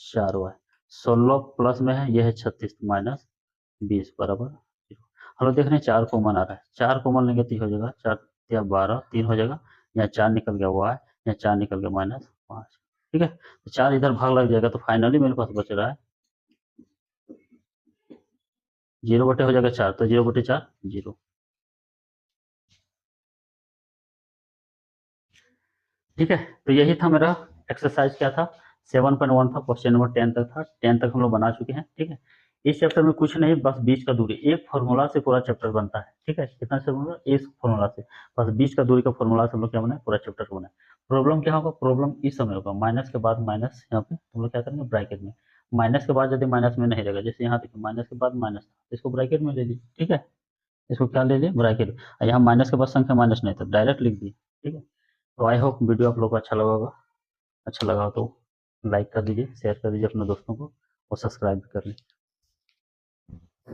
4y, 16 प्लस में है, ये है 36 -20 बराबर 0। हम लोग देख रहे हैं 4 कॉमन आ रहा है, 4 कॉमन लेंगे तो हो जाएगा 4 या 12, 3 हो जाएगा, यहाँ 4 निकल गया y, यहाँ 4 निकल गया -5, ठीक है। तो 4 इधर भाग लग जाएगा, तो फाइनली मेरे पास बच रहा है 0 बटे हो जाएगा 4, तो 0 बटे 4 0, ठीक है। तो यही था मेरा एक्सरसाइज, क्या था 7.1 था, क्वेश्चन नंबर 10 तक था, 10 तक हम लोग बना चुके हैं, ठीक है। इस चैप्टर में कुछ नहीं, बस बीच का दूरी, एक फॉर्मूला से पूरा चैप्टर बनता है, ठीक है। कितना से बनता है, एक फॉर्मूला से, बस बीच का दूरी का फॉर्मूला से हम लोग क्या बनाए, पूरा चैप्टर को बनाए। प्रॉब्लम क्या होगा, प्रॉब्लम इस समय होगा माइनस के बाद माइनस, यहाँ पे हम लोग क्या करेंगे ब्रैकेट में, माइनस के बाद यदि माइनस में नहीं रहेगा, जैसे यहाँ देखिए माइनस के बाद माइनस, इसको ब्रैकेट में ले लीजिए, ठीक है, इसको क्या ले लिए ब्रैकेट, यहाँ माइनस के बाद संख्या माइनस नहीं था, डायरेक्ट लिख दिए, ठीक है। तो आई होप वीडियो आप लोग को अच्छा लगा होगा, अच्छा लगा तो लाइक कर दीजिए, शेयर कर दीजिए अपने दोस्तों को, और सब्सक्राइब कर लें।